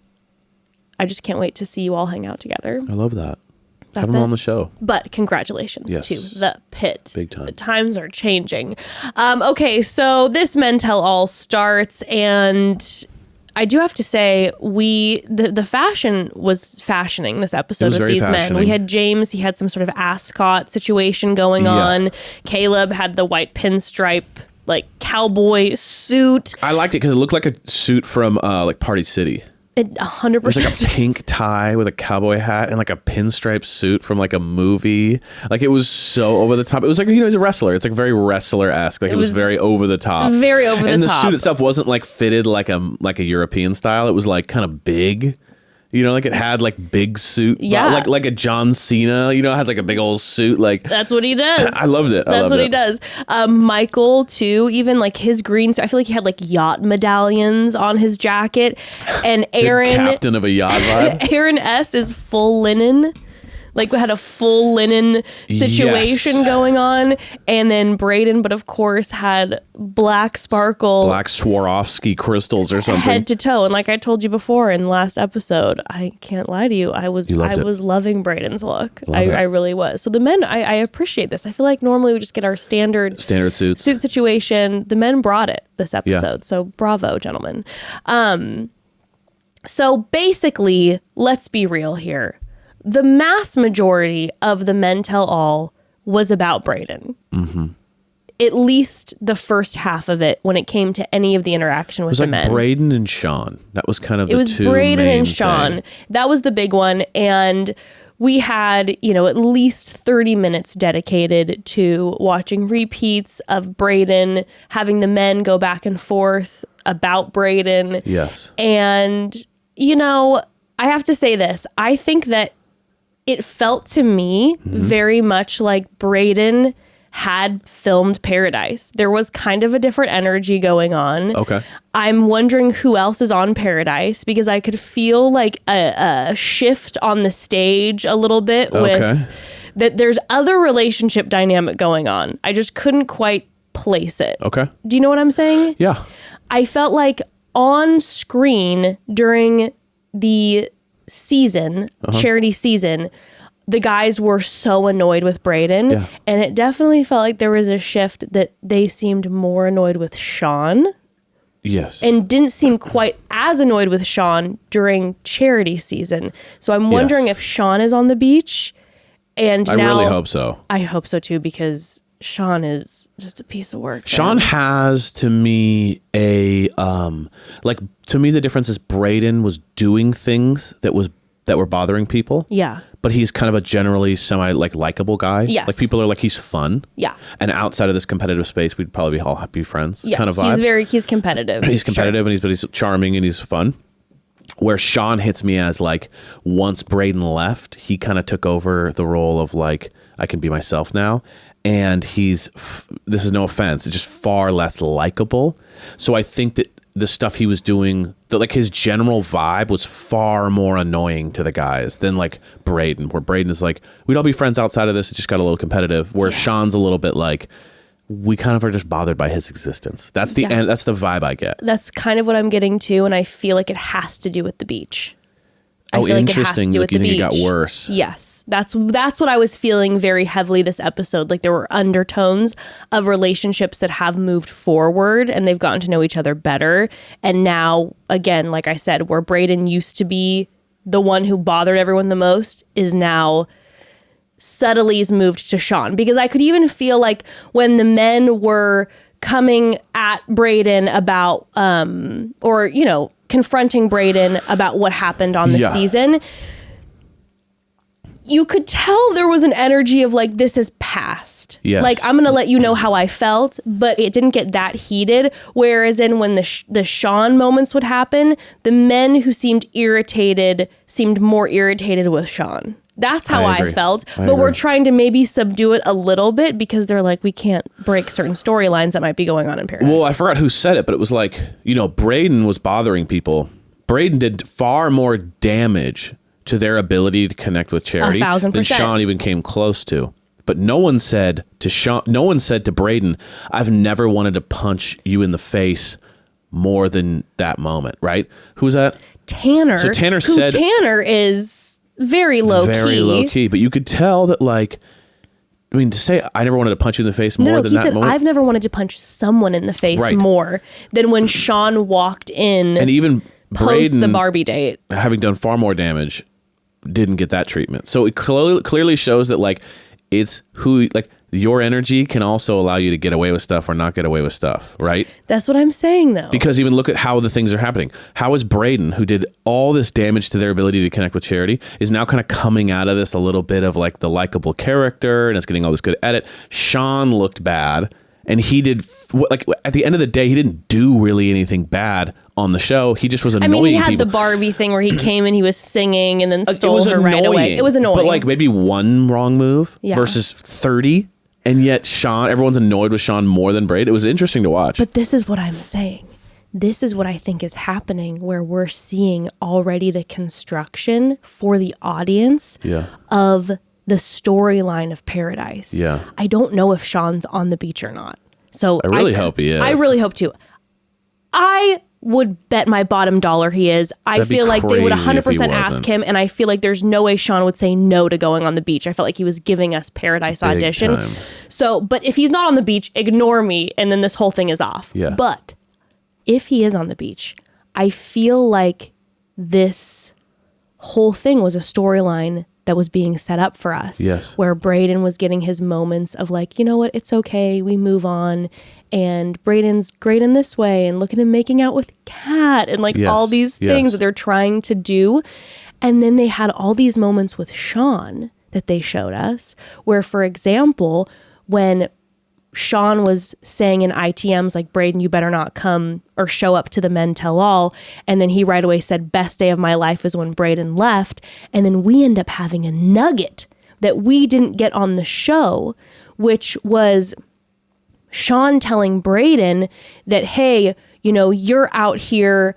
I just can't wait to see you all hang out together. I love that. That's Have him it. on the show. But congratulations Yes. to the pit. Big time. The times are changing. Okay, so this Men Tell All starts, and I do have to say, the fashion was fashioning this episode was with very these men. fashioning. We had James, he had some sort of ascot situation going Yeah. on. Caleb had the white pinstripe, like, cowboy suit. I liked it because it looked like a suit from like Party City. It 100%. It was like a pink tie with a cowboy hat and like a pinstripe suit from like a movie. Like it was so over the top. It was like, he's a wrestler. It's like very wrestler-esque. Like it was very over the top. Very over the and the top. suit itself wasn't like fitted like a European style. It was like kind of big. You know, like it had like big suit. Yeah. Like a John Cena, you know, had like a big old suit. Like That's what he does. I loved it. That's what he does. Michael too, even like his green. I feel like he had like yacht medallions on his jacket, and Aaron, captain of a yacht vibe. Aaron S is full linen. Like we had a full linen situation Yes. going on, and then Brayden, but of course had black sparkle, Black Swarovski crystals or something. head to toe. And like I told you before in the last episode, I can't lie to you, I was loved it. loving Brayden's look. Love it. I really was. So the men, I appreciate this. I feel like normally we just get our standard suits. suit situation. The men brought it this episode. So bravo, gentlemen. So basically, let's be real here. The mass majority of the Men Tell All was about Brayden. Mm-hmm. At least the first half of it when it came to any of the interaction with It was the like men. Brayden and Sean. That was kind of It was two Brayden main and Sean. thing. That was the big one. And we had, at least 30 minutes dedicated to watching repeats of Brayden, having the men go back and forth about Brayden. Yes. And, I have to say this. I think that it felt to me very much like Brayden had filmed Paradise. There was kind of a different energy going on. Okay. I'm wondering who else is on Paradise because I could feel like a shift on the stage a little bit with that there's other relationship dynamic going on. I just couldn't quite place it. Okay. Do you know what I'm saying? Yeah. I felt like on screen during the season, charity season, the guys were so annoyed with Brayden. Yeah. And it definitely felt like there was a shift that they seemed more annoyed with Sean Yes. and didn't seem quite as annoyed with Sean during charity season. So I'm wondering Yes. if Sean is on the beach. And I now, really hope so. I hope so too, because Sean is just a piece of work. Sean man. has to me to me the difference is Brayden was doing things that were bothering people. Yeah. But he's kind of a generally semi likable guy. Yes. Like people are like he's fun. Yeah. And outside of this competitive space, we'd probably all be friends. Yeah. Kind of vibe. He's competitive. He's competitive and he's charming and he's fun. Where Sean hits me as like once Brayden left, he kind of took over the role of like I can be myself now, and this is no offense, it's just far less likable. So I think that the stuff he was doing, like his general vibe was far more annoying to the guys than like Brayden, where Brayden is like we'd all be friends outside of this. It just got a little competitive. Where Sean's a little bit like we kind of are just bothered by his existence. That's the end. That's the vibe I get. That's kind of what I'm getting to, and I feel like it has to do with the beach. I Oh, feel like it has to interesting. do Like with you the think it got beach. worse? Yes, that's what I was feeling very heavily this episode. Like there were undertones of relationships that have moved forward and they've gotten to know each other better. And now, again, like I said, where Brayden used to be the one who bothered everyone the most is now subtly has moved to Sean, because I could even feel like when the men were coming at Brayden about confronting Brayden about what happened on the season, you could tell there was an energy of like, this is past. Yes. Like, I'm going to let you know how I felt, but it didn't get that heated. Whereas when the Sean moments would happen, the men who seemed irritated seemed more irritated with Sean. That's how I agree. felt. I But we're agree. trying to maybe subdue it a little bit because they're like, we can't break certain storylines that might be going on in Paradise. Well, I forgot who said it, but it was like, Brayden was bothering people. Brayden did far more damage to their ability to connect with Charity 1,000%. than Sean even came close to. But no one said to Brayden, I've never wanted to punch you in the face more than that moment, right? Who's that? Tanner. So Tanner who said- Tanner is very low key. But you could tell that, like, to say I never wanted to punch you in the face more No, than he that said, moment. I've never wanted to punch someone in the face Right. more than when Sean walked in And even post the Brayden, Barbie date. having done far more damage, didn't get that treatment. So it clearly shows that, like, it's your energy can also allow you to get away with stuff or not get away with stuff, right? That's what I'm saying, though. Because even look at how the things are happening. How is Brayden, who did all this damage to their ability to connect with Charity, is now kind of coming out of this a little bit of like the likable character and it's getting all this good edit. Sean looked bad and he did, like, at the end of the day, he didn't do really anything bad on the show. He just was annoying he had people. the Barbie thing where he came and he was singing and then It stole was her right away. It was annoying. But like maybe one wrong move Yeah. versus 30. And yet everyone's annoyed with Sean more than Brayden. It was interesting to watch. But this is what I'm saying. This is what I think is happening, where we're seeing already the construction for the audience of the storyline of Paradise. Yeah. I don't know if Sean's on the beach or not. So I really hope he is. I really hope too. I would bet my bottom dollar he is. I That'd be feel like they would crazy if he 100% ask wasn't. him, and I feel like there's no way Sean would say no to going on the beach. I felt like he was giving us Paradise Big audition. time. So, but if he's not on the beach, ignore me, and then this whole thing is off. Yeah. But if he is on the beach, I feel like this whole thing was a storyline that was being set up for us. Yes. Where Brayden was getting his moments of like, you know what, it's okay, we move on. And Brayden's great in this way, and look at him making out with Kat, and like Yes, all these yes. things that they're trying to do. And then they had all these moments with Sean that they showed us, where, for example, when Sean was saying in ITMs like, Brayden, you better not come or show up to the Men Tell All. And then he right away said, best day of my life is when Brayden left. And then we end up having a nugget that we didn't get on the show, which was Sean telling Brayden that, hey, you're out here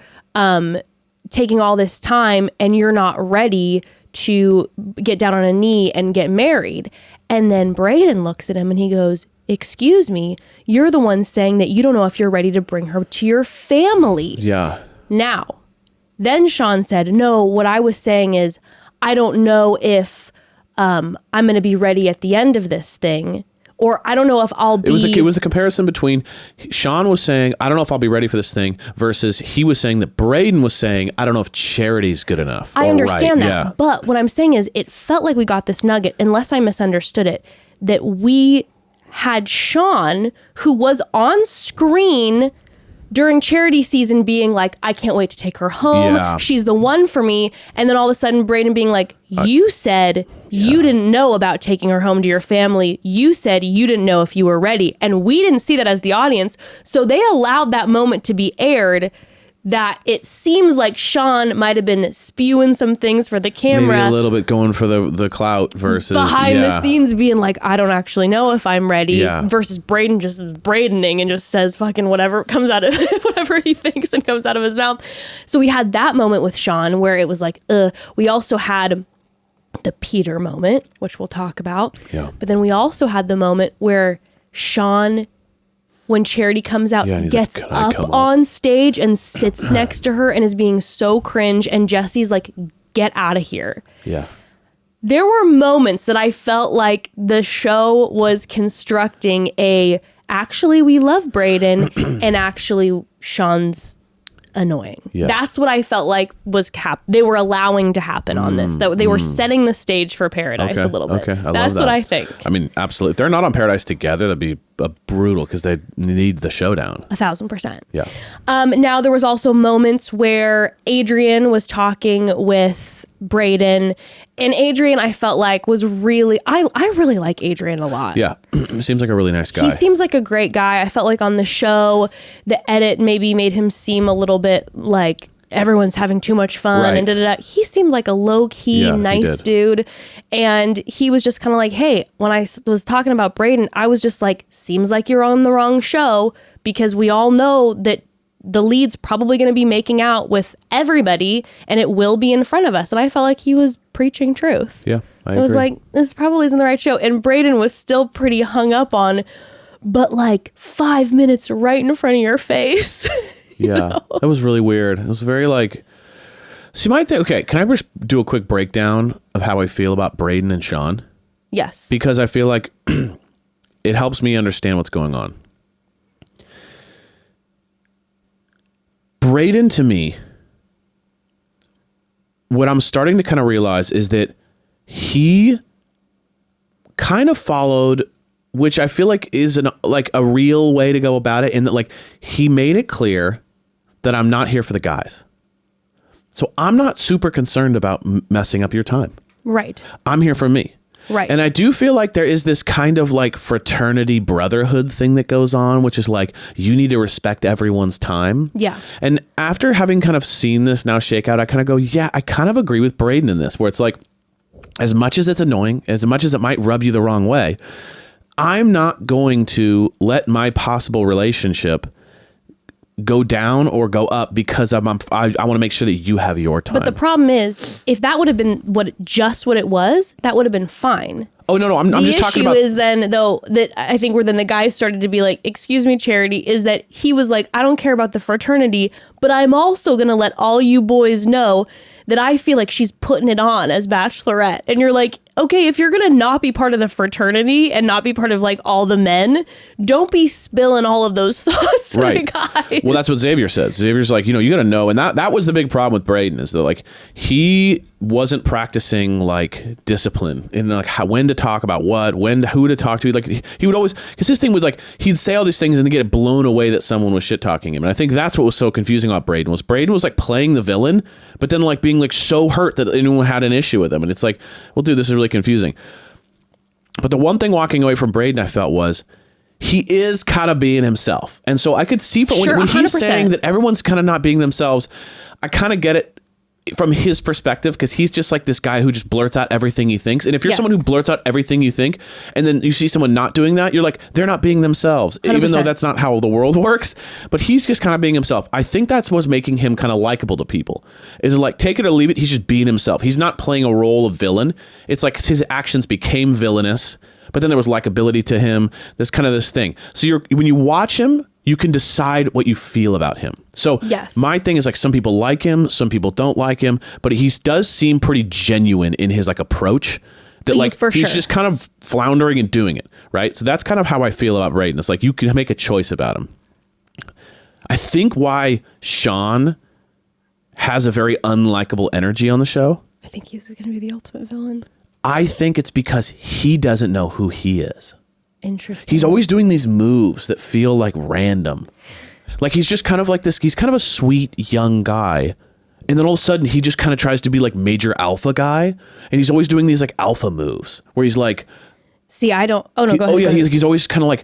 taking all this time and you're not ready to get down on a knee and get married. And then Brayden looks at him and he goes, excuse me, you're the one saying that you don't know if you're ready to bring her to your family. Yeah. Now, then Sean said, no, what I was saying is, I don't know if I'm going to be ready at the end of this thing, or I don't know if I'll be... It was a comparison between Sean was saying, I don't know if I'll be ready for this thing, versus he was saying that Brayden was saying, I don't know if Charity's good enough. I or understand right. that. Yeah. But what I'm saying is it felt like we got this nugget, unless I misunderstood it, that we had Sean, who was on screen during Charity season, being like, I can't wait to take her home. Yeah. She's the one for me. And then all of a sudden Brayden being like, you said you didn't know about taking her home to your family. You said you didn't know if you were ready. And we didn't see that as the audience. So they allowed that moment to be aired, that it seems like Sean might have been spewing some things for the camera. Maybe a little bit going for the clout versus behind the scenes being like, I don't actually know if I'm ready, Yeah. versus Brayden just Braydening and just says fucking whatever comes out of whatever he thinks and comes out of his mouth. So we had that moment with Sean where it was like, we also had the Peter moment, which we'll talk about. Yeah. But then we also had the moment where Sean, when Charity comes out, and he's gets like, "Can I up come on stage and sits next to her and is being so cringe, and Jesse's like, get out of here. Yeah. There were moments that I felt like the show was constructing actually we love Brayden and actually Sean's annoying. Yes. That's what I felt like they were allowing to happen on this. That they were setting the stage for Paradise a little bit. Okay. I love That's that. what I think. I mean, absolutely. If they're not on Paradise together, that'd be brutal because they need the showdown. 1,000%. Yeah. Now there was also moments where Adrian was talking with Brayden, and Adrian I felt like was really, I really like Adrian a lot. Yeah. Seems like a really nice guy. He seems like a great guy. I felt like on the show, the edit maybe made him seem a little bit like everyone's having too much fun Right. and da-da-da. He seemed like a low-key, Yeah, he nice did. dude. And he was just kind of like, hey, when I was talking about Brayden, I was just like, seems like you're on the wrong show, because we all know that the lead's probably going to be making out with everybody and it will be in front of us. And I felt like he was preaching truth. Yeah, I was agree. like, this probably isn't the right show. And Brayden was still pretty hung up on, but like 5 minutes right in front of your face. Yeah, that was really weird. It was very like, see, my thing, okay, can I just do a quick breakdown of how I feel about Brayden and Sean? Yes. Because I feel like it helps me understand what's going on. Brayden, to me, what I'm starting to kind of realize is that he kind of followed, which I feel like is like a real way to go about it, in that like he made it clear that I'm not here for the guys. So I'm not super concerned about messing up your time. Right. I'm here for me. Right. And I do feel like there is this kind of like fraternity brotherhood thing that goes on, which is like, you need to respect everyone's time. Yeah. And after having kind of seen this now shake out, I kind of go, yeah, I kind of agree with Brayden in this, where it's like, as much as it's annoying, as much as it might rub you the wrong way, I'm not going to let my possible relationship go down or go up because I want to make sure that you have your time. But the problem is, if that would have been what it was, that would have been fine. Oh, no, I'm just talking about... The issue is then, though, that I think where then the guys started to be like, excuse me, Charity, is that he was like, I don't care about the fraternity, but I'm also going to let all you boys know that I feel like she's putting it on as Bachelorette. And you're like, okay, if you're going to not be part of the fraternity and not be part of like all the men, don't be spilling all of those thoughts to the guys. Well, that's what Xavier says. Xavier's like, you got to know. And that was the big problem with Brayden, is that like he wasn't practicing like discipline in like when to talk about what, who to talk to. Like he would always, because his thing was like, he'd say all these things and then get blown away that someone was shit talking him. And I think that's what was so confusing about Brayden was like playing the villain, but then like being like so hurt that anyone had an issue with him. And it's like, well, dude, this is really confusing. But the one thing walking away from Brayden I felt was, he is kind of being himself. And so I could see when he's saying that everyone's kind of not being themselves, I kind of get it from his perspective, because he's just like this guy who just blurts out everything he thinks. And if you're someone who blurts out everything you think, and then you see someone not doing that, you're like, they're not being themselves, 100%. Even though that's not how the world works. But he's just kind of being himself. I think that's what's making him kind of likable to people, is like, take it or leave it, he's just being himself. He's not playing a role of villain. It's like his actions became villainous, but then there was likability to him. There's kind of this thing. So when you watch him, you can decide what you feel about him. So my thing is like, some people like him, some people don't like him, but he does seem pretty genuine in his like approach, that like he's just kind of floundering and doing it. Right. So that's kind of how I feel about Brayden. It's like, you can make a choice about him. I think why Sean has a very unlikable energy on the show, I think he's going to be the ultimate villain. I think it's because he doesn't know who he is. Interesting. He's always doing these moves that feel like random. Like he's just kind of like this, he's kind of a sweet young guy. And then all of a sudden he just kind of tries to be like major alpha guy. And he's always doing these like alpha moves where he's like, see, I don't, oh no, go ahead. Oh yeah, go ahead. he's always kind of like,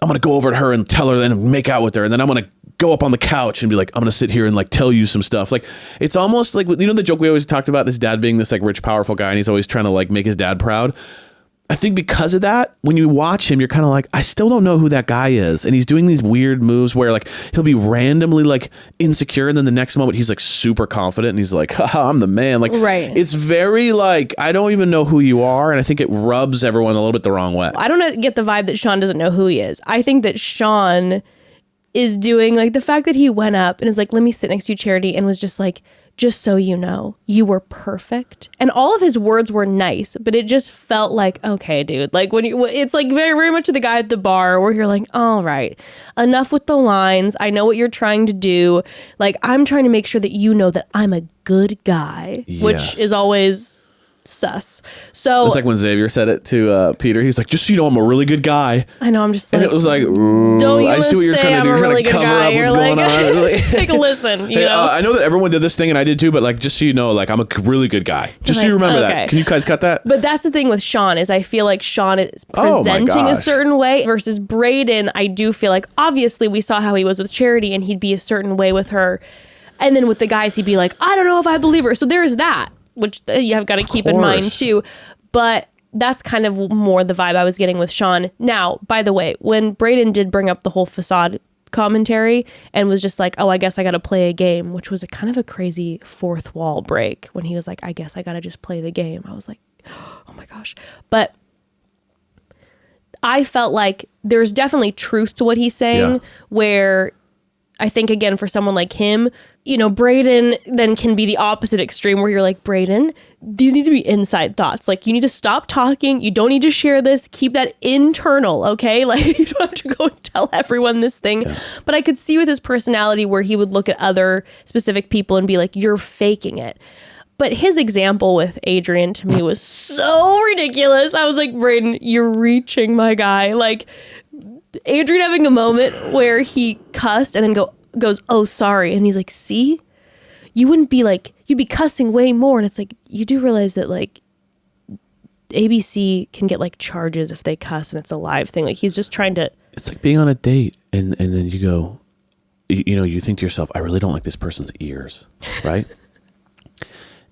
I'm going to go over to her and tell her and make out with her. And then I'm going to go up on the couch and be like, I'm going to sit here and like tell you some stuff. Like, it's almost like, you know, the joke we always talked about, his dad being this like rich, powerful guy, and he's always trying to like make his dad proud. I think because of that, when you watch him, you're kind of like, I still don't know who that guy is. And he's doing these weird moves where like he'll be randomly like insecure, and then the next moment he's like super confident and he's like, haha, I'm the man. Like, it's very like, I don't even know who you are. And I think it rubs everyone a little bit the wrong way. I don't get the vibe that Sean doesn't know who he is. I think that Sean is doing like the fact that he went up and is like, let me sit next to you, Charity, and was just like, just so you know, you were perfect. And all of his words were nice, but it just felt like, okay, dude, like it's like very, very much the guy at the bar where you're like, all right, enough with the lines. I know what you're trying to do. Like, I'm trying to make sure that you know that I'm a good guy, which is always sus. So it's like when Xavier said it to Peter, he's like, just so you know, I'm a really good guy. I know, I'm just like, and it was like, don't you I see what you're trying to do. You're trying to cover up what's going on. Just like, listen, you know. I know that everyone did this thing and I did too, but like, just so you know, like, I'm a really good guy. Just so you remember that. Can you guys cut that? But that's the thing with Sean, is I feel like Sean is presenting a certain way versus Brayden. I do feel like, obviously we saw how he was with Charity and he'd be a certain way with her. And then with the guys, he'd be like, I don't know if I believe her. So there's that, which you have got to keep in mind too. But that's kind of more the vibe I was getting with Sean. Now, by the way, when Brayden did bring up the whole facade commentary and was just like, oh, I guess I got to play a game, which was a kind of a crazy fourth wall break when he was like, I guess I got to just play the game. I was like, oh my gosh. But I felt like there's definitely truth to what he's saying, where I think, again, for someone like him, you know, Brayden then can be the opposite extreme where you're like, Brayden, these need to be inside thoughts. Like, you need to stop talking. You don't need to share this. Keep that internal, okay? Like, you don't have to go and tell everyone this thing. Yeah. But I could see with his personality where he would look at other specific people and be like, you're faking it. But his example with Adrian to me was so ridiculous. I was like, Brayden, you're reaching, my guy. Like, Adrian having a moment where he cussed and then goes, oh, sorry. And he's like, see? You wouldn't be like, you'd be cussing way more. And it's like, you do realize that, like, ABC can get, like, charges if they cuss and it's a live thing. Like, he's just trying to... It's like being on a date and then you go, you know, you think to yourself, I really don't like this person's ears, right?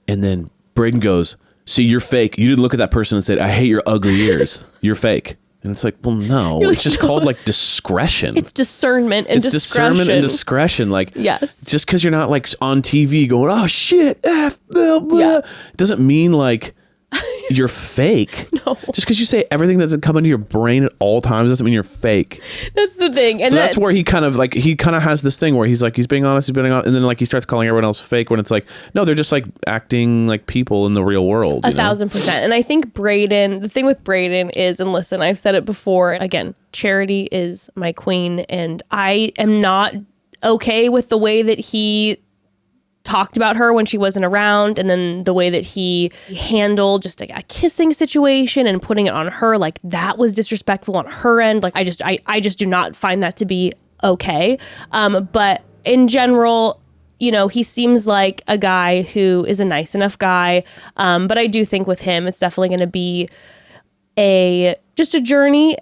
And then Brayden goes, see, you're fake. You didn't look at that person and say, I hate your ugly ears. You're fake. And it's like, well, no, it's just called like discretion. It's discernment and discretion. It's discernment and discretion. Like, yes. Just because you're not like on TV going, oh shit, F, blah, blah, yeah. Doesn't mean like you're fake. No. Just because you say everything doesn't come into your brain at all times doesn't mean you're fake. That's the thing. And so that's where he kind of has this thing where he's like, he's being honest, and then like he starts calling everyone else fake when it's like, no, they're just like acting like people in the real world. 1,000%. And I think Brayden, the thing with Brayden is, and listen, I've said it before, again, Charity is my queen, and I am not okay with the way that he talked about her when she wasn't around, and then the way that he handled just a kissing situation and putting it on her, like that was disrespectful on her end. Like I just do not find that to be okay. But in general, you know, he seems like a guy who is a nice enough guy. But I do think with him, it's definitely going to be just a journey.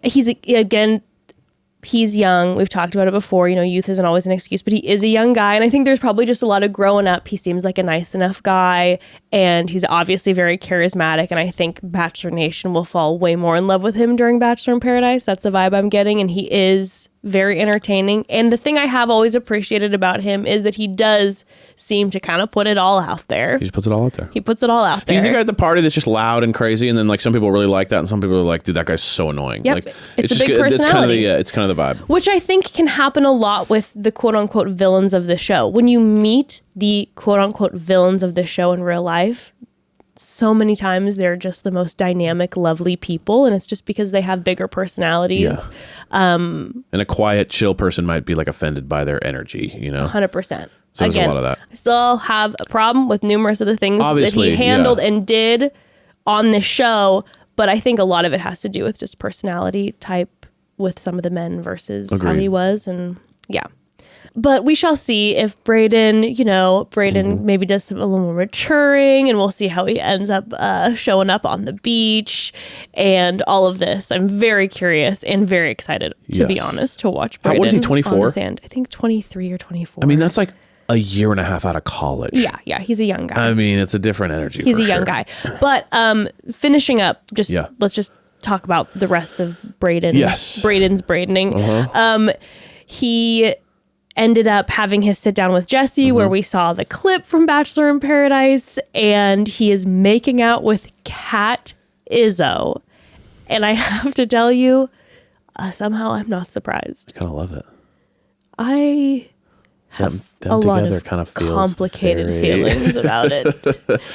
He's young. We've talked about it before. You know, youth isn't always an excuse, but he is a young guy. And I think there's probably just a lot of growing up. He seems like a nice enough guy, and he's obviously very charismatic. And I think Bachelor Nation will fall way more in love with him during Bachelor in Paradise. That's the vibe I'm getting. And he is very entertaining. And the thing I have always appreciated about him is that he does seem to kind of put it all out there. He just puts it all out there. He puts it all out there. He's the guy at the party that's just loud and crazy, and then like some people really like that, and some people are like, dude, that guy's so annoying. Yep. Like it's a big personality. It's kind of the vibe. Which I think can happen a lot with the quote unquote villains of the show. When you meet the quote unquote villains of the show in real life, so many times they're just the most dynamic, lovely people, and it's just because they have bigger personalities. Yeah. And a quiet, chill person might be like offended by their energy, you know? 100%. So there's a lot of that. I still have a problem with numerous of the things that he handled and did on the show, but I think a lot of it has to do with just personality type with some of the men versus how he was, and yeah. But we shall see if Brayden, maybe does a little more maturing, and we'll see how he ends up showing up on the beach and all of this. I'm very curious and very excited, to be honest, to watch Brayden. What is he, 24? On the sand. I think 23 or 24. I mean, that's like a year and a half out of college. Yeah, he's a young guy. I mean, it's a different energy. He's a young guy. But finishing up, let's just talk about the rest of Brayden. Yes. Brayden's Braydening. He ended up having his sit down with Jesse, where we saw the clip from Bachelor in Paradise, and he is making out with Kat Izzo. And I have to tell you, somehow I'm not surprised. I kind of love it. I have a lot of kind of complicated feelings about it.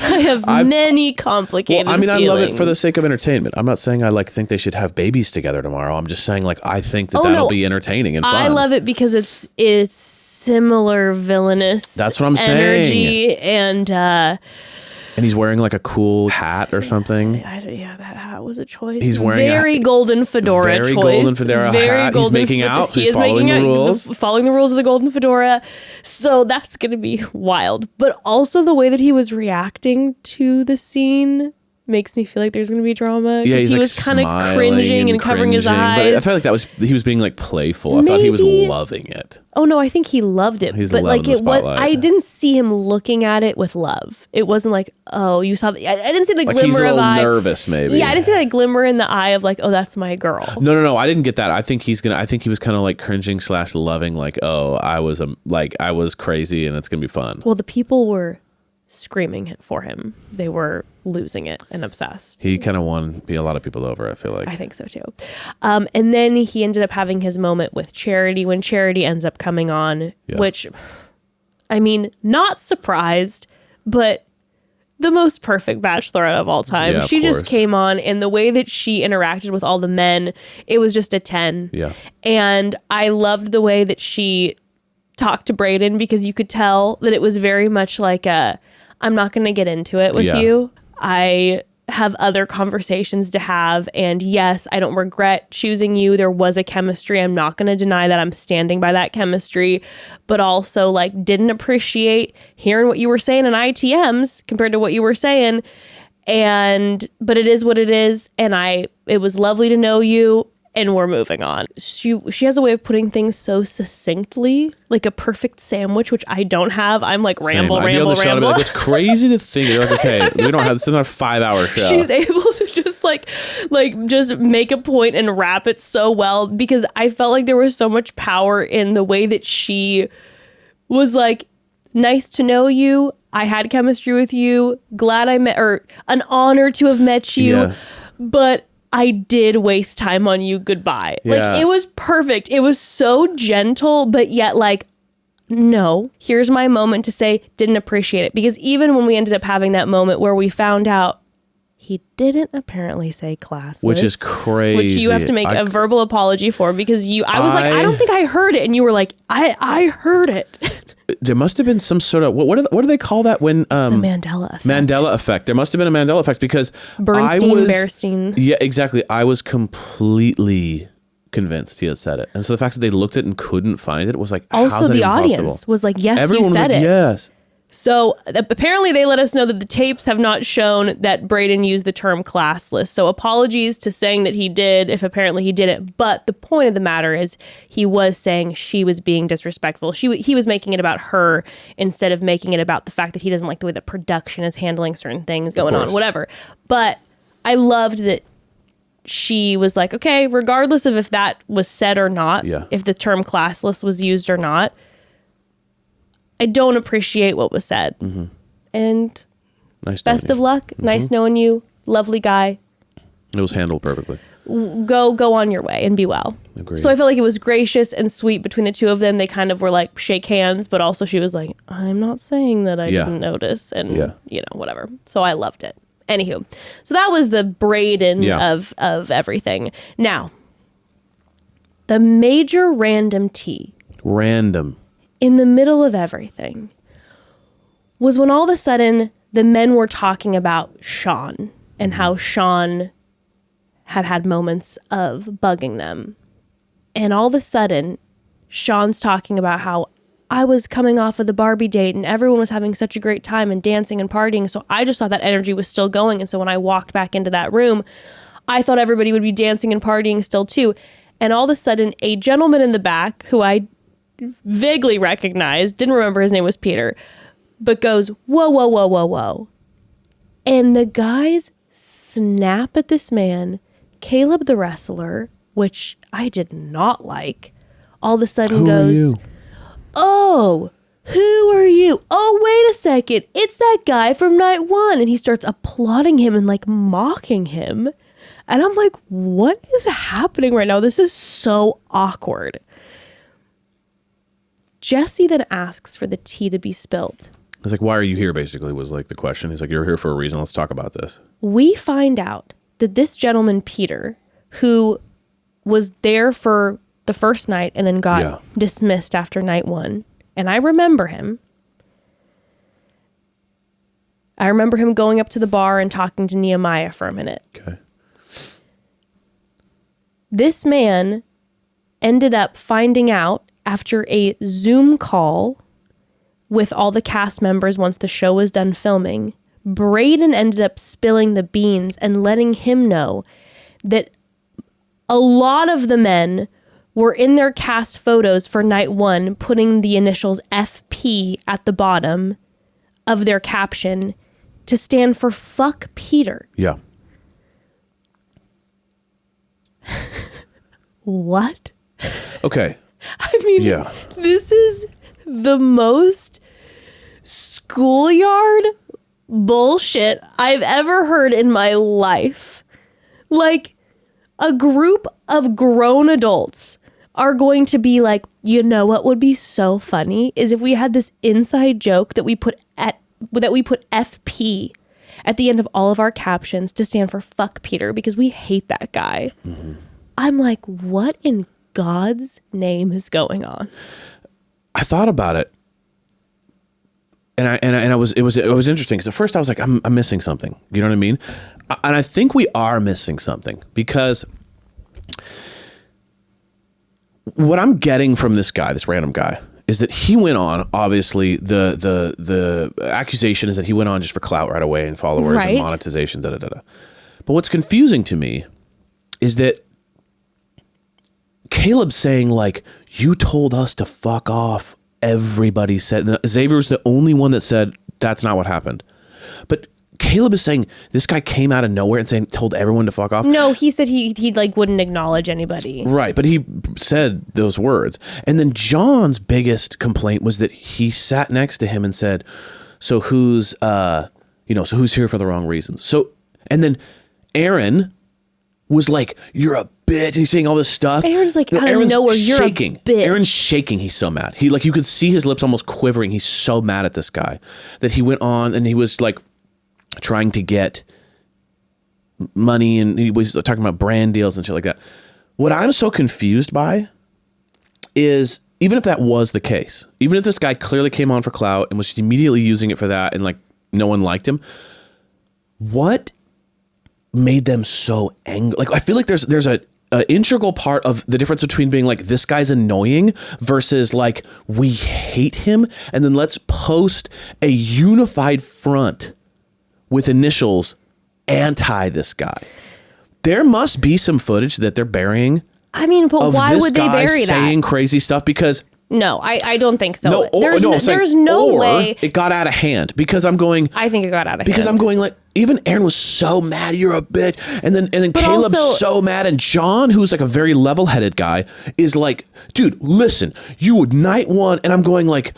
I have many complicated feelings. I mean, I love it for the sake of entertainment. I'm not saying I think they should have babies together tomorrow. I'm just saying I think that'll be entertaining and fun. I love it because it's similar villainous. That's what I'm energy saying. And he's wearing like a cool hat or something. Yeah, that hat was a choice. He's wearing very golden fedora very choice. Golden fedora hat. He's making out. He's following the rules. Following the rules of the golden fedora. So that's going to be wild. But also the way that he was reacting to the scene makes me feel like there's going to be drama. Yeah, he's he like was kind of smiling cringing and covering his cringing, eyes. But I felt like he was being like playful. I thought he was Maybe. loving it. Oh no, I think he loved it. He's but loving like the it was, spotlight. I didn't see him looking at it with love. It wasn't like, oh, you saw. I didn't see the Like glimmer he's a of little eye. nervous, maybe. Yeah, I didn't see that glimmer in the eye of like, oh, that's my girl. No. I didn't get that. I think he was kind of like cringing / loving, like, oh, I was crazy and it's gonna be fun. Well, the people were screaming for him. They were losing it and obsessed. He kind of won a lot of people over, I feel like. I think so too. And then he ended up having his moment with Charity when Charity ends up coming on, which, I mean, not surprised, but the most perfect Bachelorette of all time. Yeah, of she just course. came on, and the way that she interacted with all the men, it was just a 10. Yeah. And I loved the way that she talked to Brayden, because you could tell that it was very much like I'm not going to get into it with you. I have other conversations to have. And yes, I don't regret choosing you. There was a chemistry. I'm not going to deny that. I'm standing by that chemistry, but also like didn't appreciate hearing what you were saying in ITMs compared to what you were saying. But it is what it is. And it was lovely to know you. And we're moving on. She has a way of putting things so succinctly, like a perfect sandwich, which I don't have. I'm like ramble. I'd be on the show and be like, it's crazy to think. You're like, okay, we don't have, this is not a 5-hour show. She's able to just like just make a point and wrap it so well, because I felt like there was so much power in the way that she was like, nice to know you. I had chemistry with you. Glad I met, or an honor to have met you. Yes. But I did waste time on you. Goodbye. Yeah. Like, it was perfect. It was so gentle, but yet like, no, here's my moment to say didn't appreciate it. Because even when we ended up having that moment where we found out he didn't apparently say classless, Which is crazy. which you have to make a verbal apology for, because I was like, I don't think I heard it. And you were like, I heard it. There must have been some sort of, what do they call that when The Mandela effect. Mandela effect. There must have been a Mandela effect, because Bearstein. Yeah, exactly. I was completely convinced he had said it. And so the fact that they looked at it and couldn't find it was like, Also, how's that the even audience possible? was like, yes, Everyone you was said like, it. yes. So apparently they let us know that the tapes have not shown that Brayden used the term classless. So apologies to saying that he did, if apparently he didn't. But the point of the matter is he was saying she was being disrespectful. He was making it about her instead of making it about the fact that he doesn't like the way that production is handling certain things going on, whatever. But I loved that she was like, okay, regardless of if that was said or not, if the term classless was used or not, I don't appreciate what was said. Mm-hmm. And Nice best of luck. Mm-hmm. Nice knowing you. Lovely guy. It was handled perfectly. Go on your way and be well. Agreed. So I felt like it was gracious and sweet between the two of them. They kind of were like shake hands, but also she was like, I'm not saying that I didn't notice, and you know, whatever. So I loved it. Anywho, so that was the Brayden of everything. Now, the major random tea. Random. In the middle of everything was when all of a sudden the men were talking about Sean and how Sean had moments of bugging them. And all of a sudden, Sean's talking about how I was coming off of the Barbie date and everyone was having such a great time and dancing and partying. So I just thought that energy was still going. And so when I walked back into that room, I thought everybody would be dancing and partying still too. And all of a sudden, a gentleman in the back who I vaguely recognized, didn't remember his name was Peter, but goes, whoa, whoa, whoa, whoa, whoa. And the guys snap at this man, Caleb the wrestler, which I did not like, all of a sudden goes, oh, who are you? Oh, wait a second. It's that guy from night one. And he starts applauding him and like mocking him. And I'm like, what is happening right now? This is so awkward. Jesse then asks for the tea to be spilled. It's like, why are you here, basically, was like the question. He's like, you're here for a reason. Let's talk about this. We find out that this gentleman, Peter, who was there for the first night and then got dismissed after night one, and I remember him. I remember him going up to the bar and talking to Nehemiah for a minute. Okay. This man ended up finding out after a Zoom call with all the cast members once the show was done filming. Brayden ended up spilling the beans and letting him know that a lot of the men were in their cast photos for night 1 putting the initials FP at the bottom of their caption to stand for fuck Peter. Yeah. What? Okay. I mean, Yeah. this is the most schoolyard bullshit I've ever heard in my life. Like, a group of grown adults are going to be like, you know what would be so funny is if we had this inside joke that we put FP at the end of all of our captions to stand for fuck Peter because we hate that guy. Mm-hmm. I'm like, what in God's name is going on? I thought about it. And it was interesting because at first I was like, I'm missing something. You know what I mean? And I think we are missing something because what I'm getting from this guy, this random guy, is that he went on, obviously the accusation is that he went on just for clout right away and followers and monetization, da-da-da-da. But what's confusing to me is that Caleb's saying like, you told us to fuck off. Everybody said, Xavier was the only one that said that's not what happened. But Caleb is saying this guy came out of nowhere and told everyone to fuck off. No, he said he like wouldn't acknowledge anybody. Right, but he said those words. And then John's biggest complaint was that he sat next to him and said, so who's here for the wrong reasons? So, and then Aaron was like, you're a bitch. He's saying all this stuff. Aaron's like, out of nowhere, you're shaking. a bitch. Aaron's shaking. He's so mad. He you could see his lips almost quivering. He's so mad at this guy that he went on and he was like trying to get money and he was talking about brand deals and shit like that. What I'm so confused by is even if that was the case, even if this guy clearly came on for clout and was just immediately using it for that and like no one liked him, what made them so angry? Like, I feel like there's a integral part of the difference between being like, this guy's annoying versus like, we hate him. And then let's post a unified front with initials anti this guy. There must be some footage that they're burying. I mean, but why would they bury that? Saying crazy stuff because no, I don't think so. No, there's no way it got out of hand because I'm going. I think it got out of hand because I'm going like, even Aaron was so mad, you're a bitch, and then Caleb's also so mad, and John, who's like a very level-headed guy, is like, dude, listen, you would night 1, and I'm going like,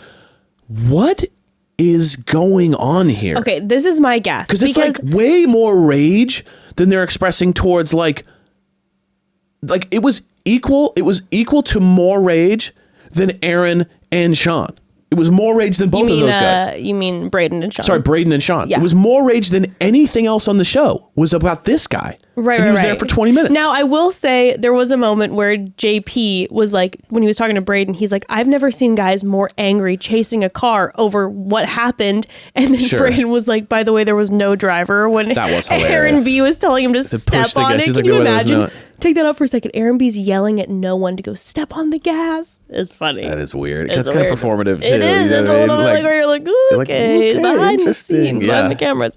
what is going on here? Okay, this is my guess because it's like way more rage than they're expressing towards like it was equal to more rage than Aaron and Sean. It was more rage than both of those guys. You mean Brayden and Sean? Sorry, Brayden and Sean. Yeah. It was more rage than anything else on the show was about this guy. Right, and he was there for 20 minutes. Now, I will say there was a moment where JP was like, when he was talking to Brayden, he's like, I've never seen guys more angry chasing a car over what happened. And then Brayden was like, by the way, there was no driver when that was hilarious. Aaron B was telling him to step on it. Can you imagine? Take that out for a second. Aaron B's yelling at no one to go step on the gas. It's funny. That is weird. It's kind of performative too. It is. It's a little bit like where you're like, okay, behind the scenes, behind the cameras.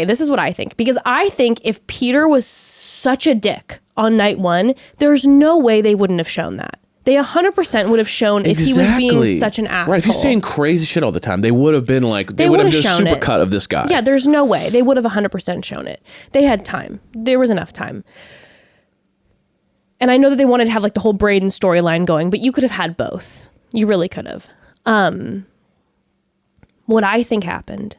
This is what I think. Because I think if Peter was such a dick on night 1, there's no way they wouldn't have shown that. They 100% would have shown if he was being such an asshole. Right, if he's saying crazy shit all the time, they would have been like, they would have just super cut of this guy. Yeah, there's no way. They would have 100% shown it. They had time. There was enough time. And I know that they wanted to have like the whole Brayden storyline going, but you could have had both. You really could have. What I think happened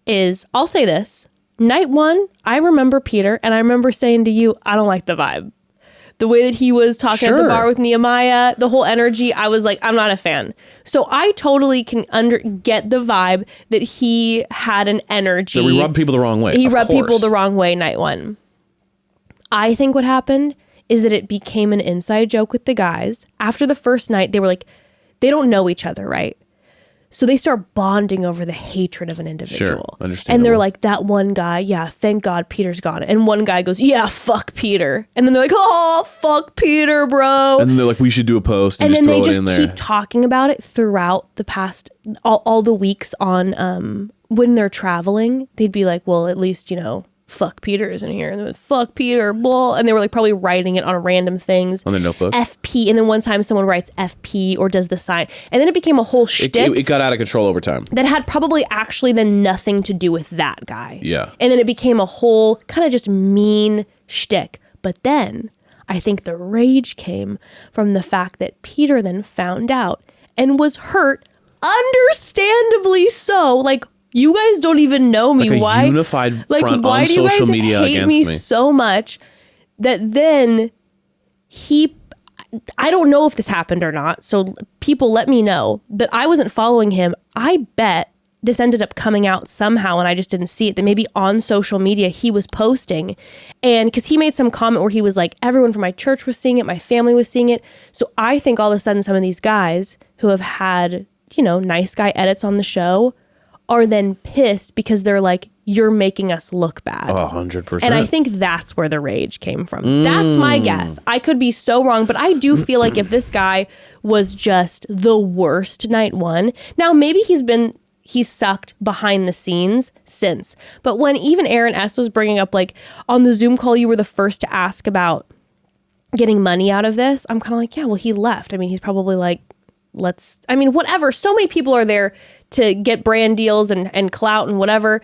is, I'll say this. Night 1, I remember Peter, and I remember saying to you, I don't like the vibe. The way that he was talking at the bar with Nehemiah, the whole energy, I was like, I'm not a fan. So I totally can get the vibe that he had an energy. So we rubbed people the wrong way. He rubbed people the wrong way night 1. I think what happened is that it became an inside joke with the guys. After the first night, they were like, they don't know each other, right? So they start bonding over the hatred of an individual. understandable. And they're like, that one guy, yeah, thank God Peter's gone. And one guy goes, yeah, fuck Peter. And then they're like, oh, fuck Peter, bro. And then they're like, we should do a post and, And then throw they it just in there. keep talking about it throughout the past, all the weeks on, when they're traveling, they'd be like, well, at least, fuck Peter isn't here. And they're like, fuck Peter, blah. And they were like probably writing it on random things. On their notebook. FP. And then one time someone writes FP or does the sign. And then it became a whole shtick. It got out of control over time. That had probably actually then nothing to do with that guy. Yeah. And then it became a whole kind of just mean shtick. But then I think the rage came from the fact that Peter then found out and was hurt, understandably so. Like, you guys don't even know me. Like a why? unified Like, front why on do you social guys media hate against me me. so much that then I don't know if this happened or not. So people let me know. But I wasn't following him. I bet this ended up coming out somehow and I just didn't see it. That maybe on social media he was posting. And because he made some comment where he was like, everyone from my church was seeing it. My family was seeing it. So I think all of a sudden some of these guys who have had, nice guy edits on the show are then pissed because they're like, you're making us look bad. 100%. And I think that's where the rage came from. That's my guess. I could be so wrong, but I do feel like if this guy was just the worst night one, now maybe he's sucked behind the scenes since. But when even Aaron S. was bringing up, like, on the Zoom call, you were the first to ask about getting money out of this. I'm kind of like, yeah, well, he left. I mean, he's probably like, whatever. So many people are there to get brand deals and clout and whatever.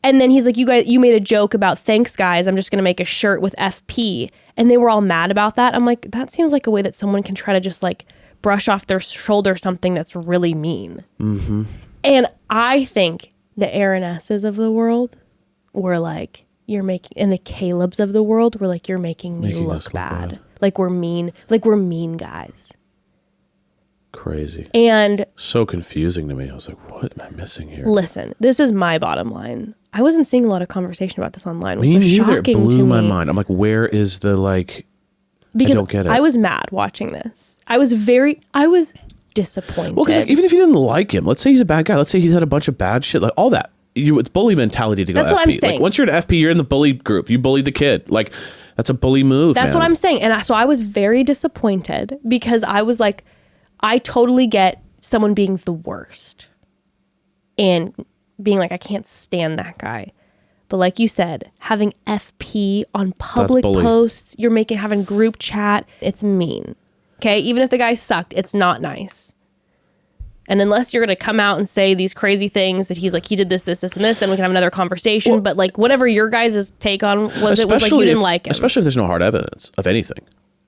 And then he's like, you made a joke about, thanks guys, I'm just going to make a shirt with FP. And they were all mad about that. I'm like, that seems like a way that someone can try to just like brush off their shoulder something that's really mean. Mm-hmm. And I think the Aaron S's of the world were like, and the Caleb's of the world were like, you're making me look bad. Like we're mean guys. Crazy. And so confusing to me. I was like, what am I missing here? Listen, this is my bottom line. I wasn't seeing a lot of conversation about this online. It was Me so neither. It shocking blew to my me. mind. I'm like, where is the Because I don't get it. I was mad watching this. I was disappointed. Well, because even if you didn't like him, let's say he's a bad guy. Let's say he's had a bunch of bad shit, like all that. It's bully mentality to go. That's FP. what I'm saying. Like, once you're an FP, you're in the bully group. You bullied the kid. Like, that's a bully move. That's what I'm saying. And so I was very disappointed because I was like, I totally get someone being the worst and being like, I can't stand that guy. But like you said, having FP on public posts, having group chat, it's mean. Okay. Even if the guy sucked, it's not nice. And unless you're going to come out and say these crazy things that he's like, he did this, this, this, and this, then we can have another conversation. Well, but like whatever your guys' take on was, it was like you didn't like him. Especially if there's no hard evidence of anything.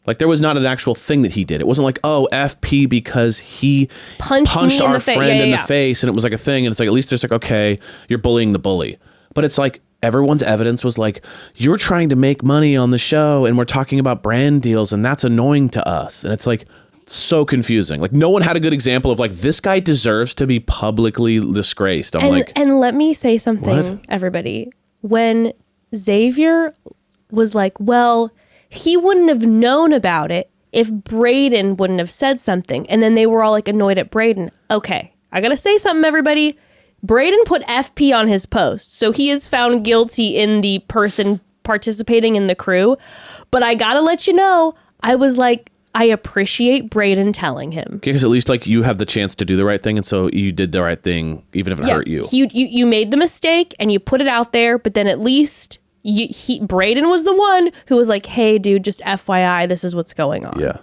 Like there was not an actual thing that he did. It wasn't like, oh, FP because he punched our friend in the face and it was like a thing. And it's like, at least there's like, okay, you're bullying the bully. But it's like everyone's evidence was like, you're trying to make money on the show and we're talking about brand deals and that's annoying to us. And it's like, so confusing. Like no one had a good example of like, this guy deserves to be publicly disgraced. And let me say something, everybody. When Xavier was like, well, he wouldn't have known about it if Brayden wouldn't have said something. And then they were all like annoyed at Brayden. Okay, I gotta say something, everybody. Brayden put FP on his post. So he is found guilty in the person participating in the crew. But I gotta let you know, I was like, I appreciate Brayden telling him. Because at least like you have the chance to do the right thing. And so you did the right thing, even if it hurt you. You made the mistake and you put it out there, but then at least Brayden was the one who was like, hey dude, just FYI, this is what's going on. Yeah.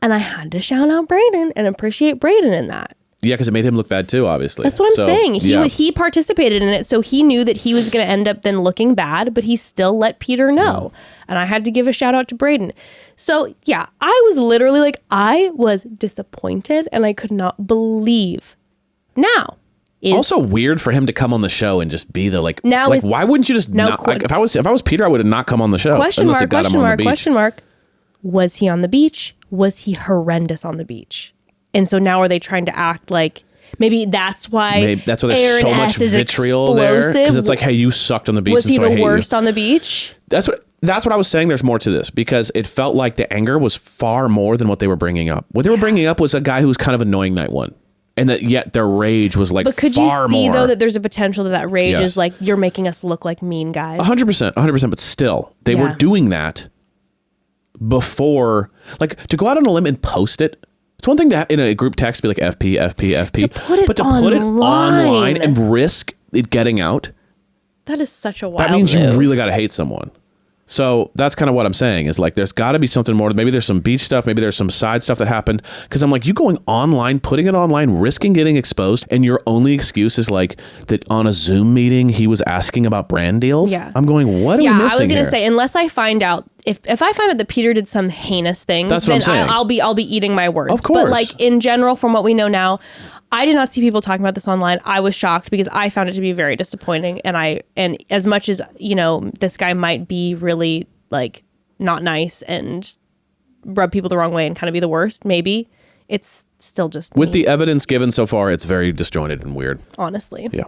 And I had to shout out Brayden and appreciate Brayden in that. Yeah, because it made him look bad too, obviously. That's what I'm saying. He participated in it, so he knew that he was going to end up then looking bad, but he still let Peter know. And I had to give a shout out to Brayden. So yeah, I was literally like, I was disappointed and I could not believe. Now, also weird for him to come on the show and just be the why wouldn't you just not? Like, if I was Peter, I would have not come on the show. Question mark. Was he on the beach? Was he horrendous on the beach? And so now are they trying to act like maybe that's why there's Aaron so S. much is vitriol there? explosive? Because it's like, hey, you sucked on the beach. Was he so the worst on the beach? That's what I was saying. There's more to this because it felt like the anger was far more than what they were bringing up. What they were bringing up was a guy who was kind of annoying night one. And that yet their rage was like But could far you see more. though that there's a potential that rage Yes. is like you're making us look like mean guys? 100%, but still, they were Yeah. doing that before, like to go out on a limb and post it. It's one thing to in a group text be like FP, To put it but to put it online. online and risk it getting out, That is such a wild that means move. you really got to hate someone. So that's kind of what I'm saying is like, there's got to be something more. Maybe there's some beach stuff. Maybe there's some side stuff that happened. Cause I'm like, you going online, putting it online, risking getting exposed. And your only excuse is like that on a Zoom meeting, he was asking about brand deals. Yeah. I'm going, what are we Yeah, missing I was gonna here? say unless I find out if I find out that Peter did some heinous things, That's what I'm then saying. I'll be eating my words. Of course. But like in general, from what we know now, I did not see people talking about this online. I was shocked because I found it to be very disappointing. And as much as this guy might be really like not nice and rub people the wrong way and kind of be the worst, maybe it's still just With me, the evidence given so far, it's very disjointed and weird. honestly. Yeah.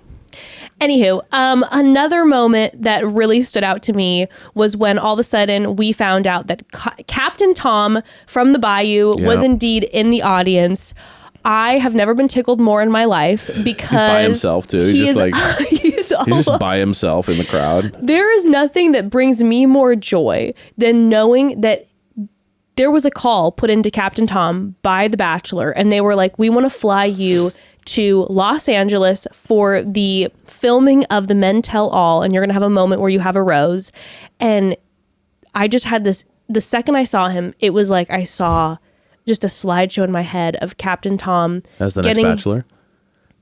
Anywho, another moment that really stood out to me was when all of a sudden we found out that Captain Tom from the Bayou was indeed in the audience. I have never been tickled more in my life because He's by himself too. He's He's just by himself in the crowd. There is nothing that brings me more joy than knowing that there was a call put into Captain Tom by The Bachelor, and they were like, we want to fly you to Los Angeles for the filming of the Men Tell All, and you're going to have a moment where you have a rose. And I just had this, the second I saw him, it was like I saw just a slideshow in my head of Captain Tom As the next Bachelor.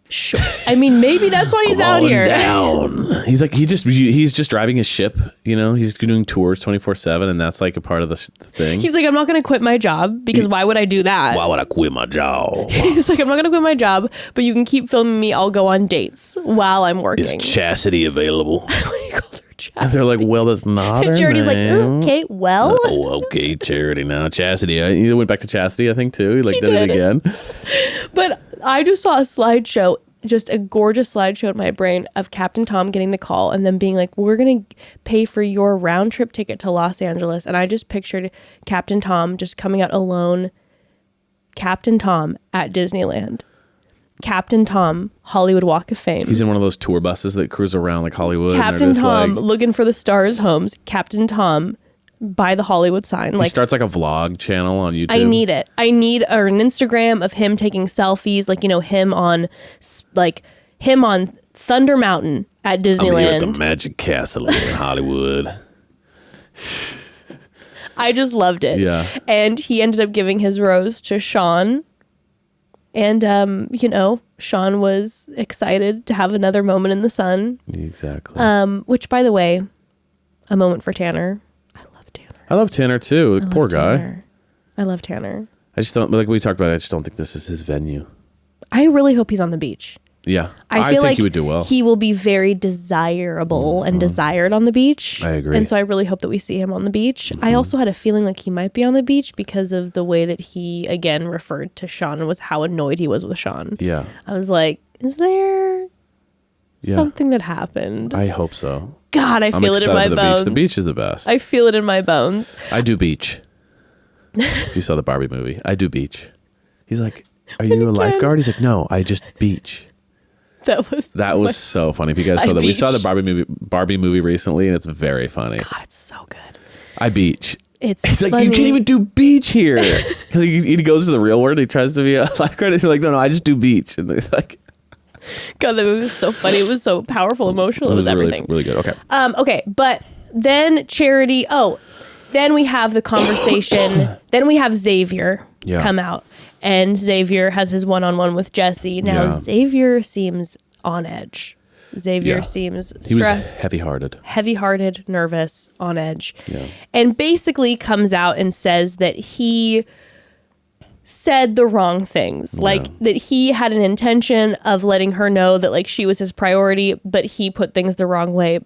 Sure. I mean, maybe that's why he's out here. Down. He's like, he's just driving his ship, he's doing tours 24/7, and that's like a part of the thing. He's like, I'm not going to quit my job because why would I do that? Why would I quit my job? He's like, I'm not going to quit my job, but you can keep filming me. I'll go on dates while I'm working. Is Chastity available? What do you call her, Chastity? And they're like, well, that's not her Charity's like, name. okay, well. Oh, okay, Charity now. Chastity. He went back to Chastity, I think, too. He did it again. But I just saw a slideshow, just a gorgeous slideshow in my brain of Captain Tom getting the call and then being like, we're going to pay for your round trip ticket to Los Angeles. And I just pictured Captain Tom just coming out alone. Captain Tom at Disneyland. Captain Tom, Hollywood Walk of Fame. He's in one of those tour buses that cruise around like Hollywood. Captain and they're just Tom like, looking for the stars' homes. Captain Tom by the Hollywood sign. he Like, starts like a vlog channel on YouTube. I need it. I need an Instagram of him taking selfies, like, him on Thunder Mountain at I'm here at the Disneyland. Magic Castle in Hollywood. I just loved it. Yeah. And he ended up giving his rose to Sean. And, Sean was excited to have another moment in the sun, Exactly. which, by the way, a moment for Tanner. I love Tanner. I love Tanner too. Poor guy. Tanner. I love Tanner. I just don't, like we talked about, I just don't think this is his venue. I really hope he's on the beach. Yeah. I feel think like he would do well. he will be very desirable and desired on the beach. I agree. And so I really hope that we see him on the beach. I also had a feeling like he might be on the beach because of the way that he, again, referred to Sean and was how annoyed he was with Sean. Yeah. I was like, is there Yeah. something that happened? I hope so. God, I I'm feel it excited in my for the bones. beach. The beach is the best. I feel it in my bones. I do beach. If you saw the Barbie movie, I do beach. He's like, are you a lifeguard? He's like, no, I just beach. That Was so funny. If you guys saw that, we saw the Barbie movie recently, and it's very funny. God, it's so good. I beach. It's He's like, funny. you can't even do beach here. Because he goes to the real world. He tries to be a lifeguard. And he's like, no, I just do beach. And he's like, God, that movie was so funny. It was so powerful, emotional. It was really, everything. really good. Okay. Okay, but then Charity. Then we have the conversation. Then we have Xavier come out, and Xavier has his one-on-one with Jesse. Now Xavier seems on edge. Xavier seems stressed. He was heavy-hearted, nervous, on edge, Yeah. and basically comes out and says that he said the wrong things, like that he had an intention of letting her know that like she was his priority, but he put things the wrong way,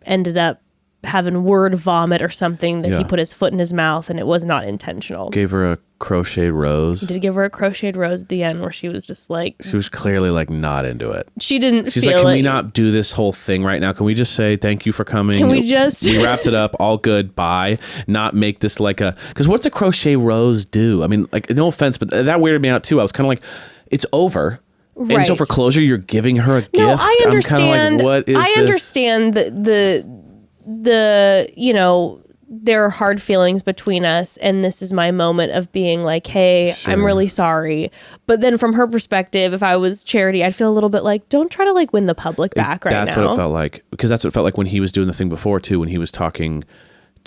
ended up having word vomit or something that he put his foot in his mouth and it was not intentional. Gave her a crocheted rose. Did give her a crocheted rose at the end where she was just like... She was clearly like not into it. She didn't She's feel like, can it. we not do this whole thing right now? Can we just say thank you for coming? Can we just... We wrapped it up. All good. Bye. Not make this like a... Because what's a crochet rose do? I mean, like, no offense, but that weirded me out too. I was kind of like, it's over. Right. And so for closure, you're giving her a gift. No, I understand. I'm kind of like, what is I this? understand the you know, there are hard feelings between us, and this is my moment of being like, hey, Sure. I'm really sorry. But then from her perspective, if I was Charity, I'd feel a little bit like, don't try to like win the public back right now. That's what it felt like. Because that's what it felt like when he was doing the thing before too, when he was talking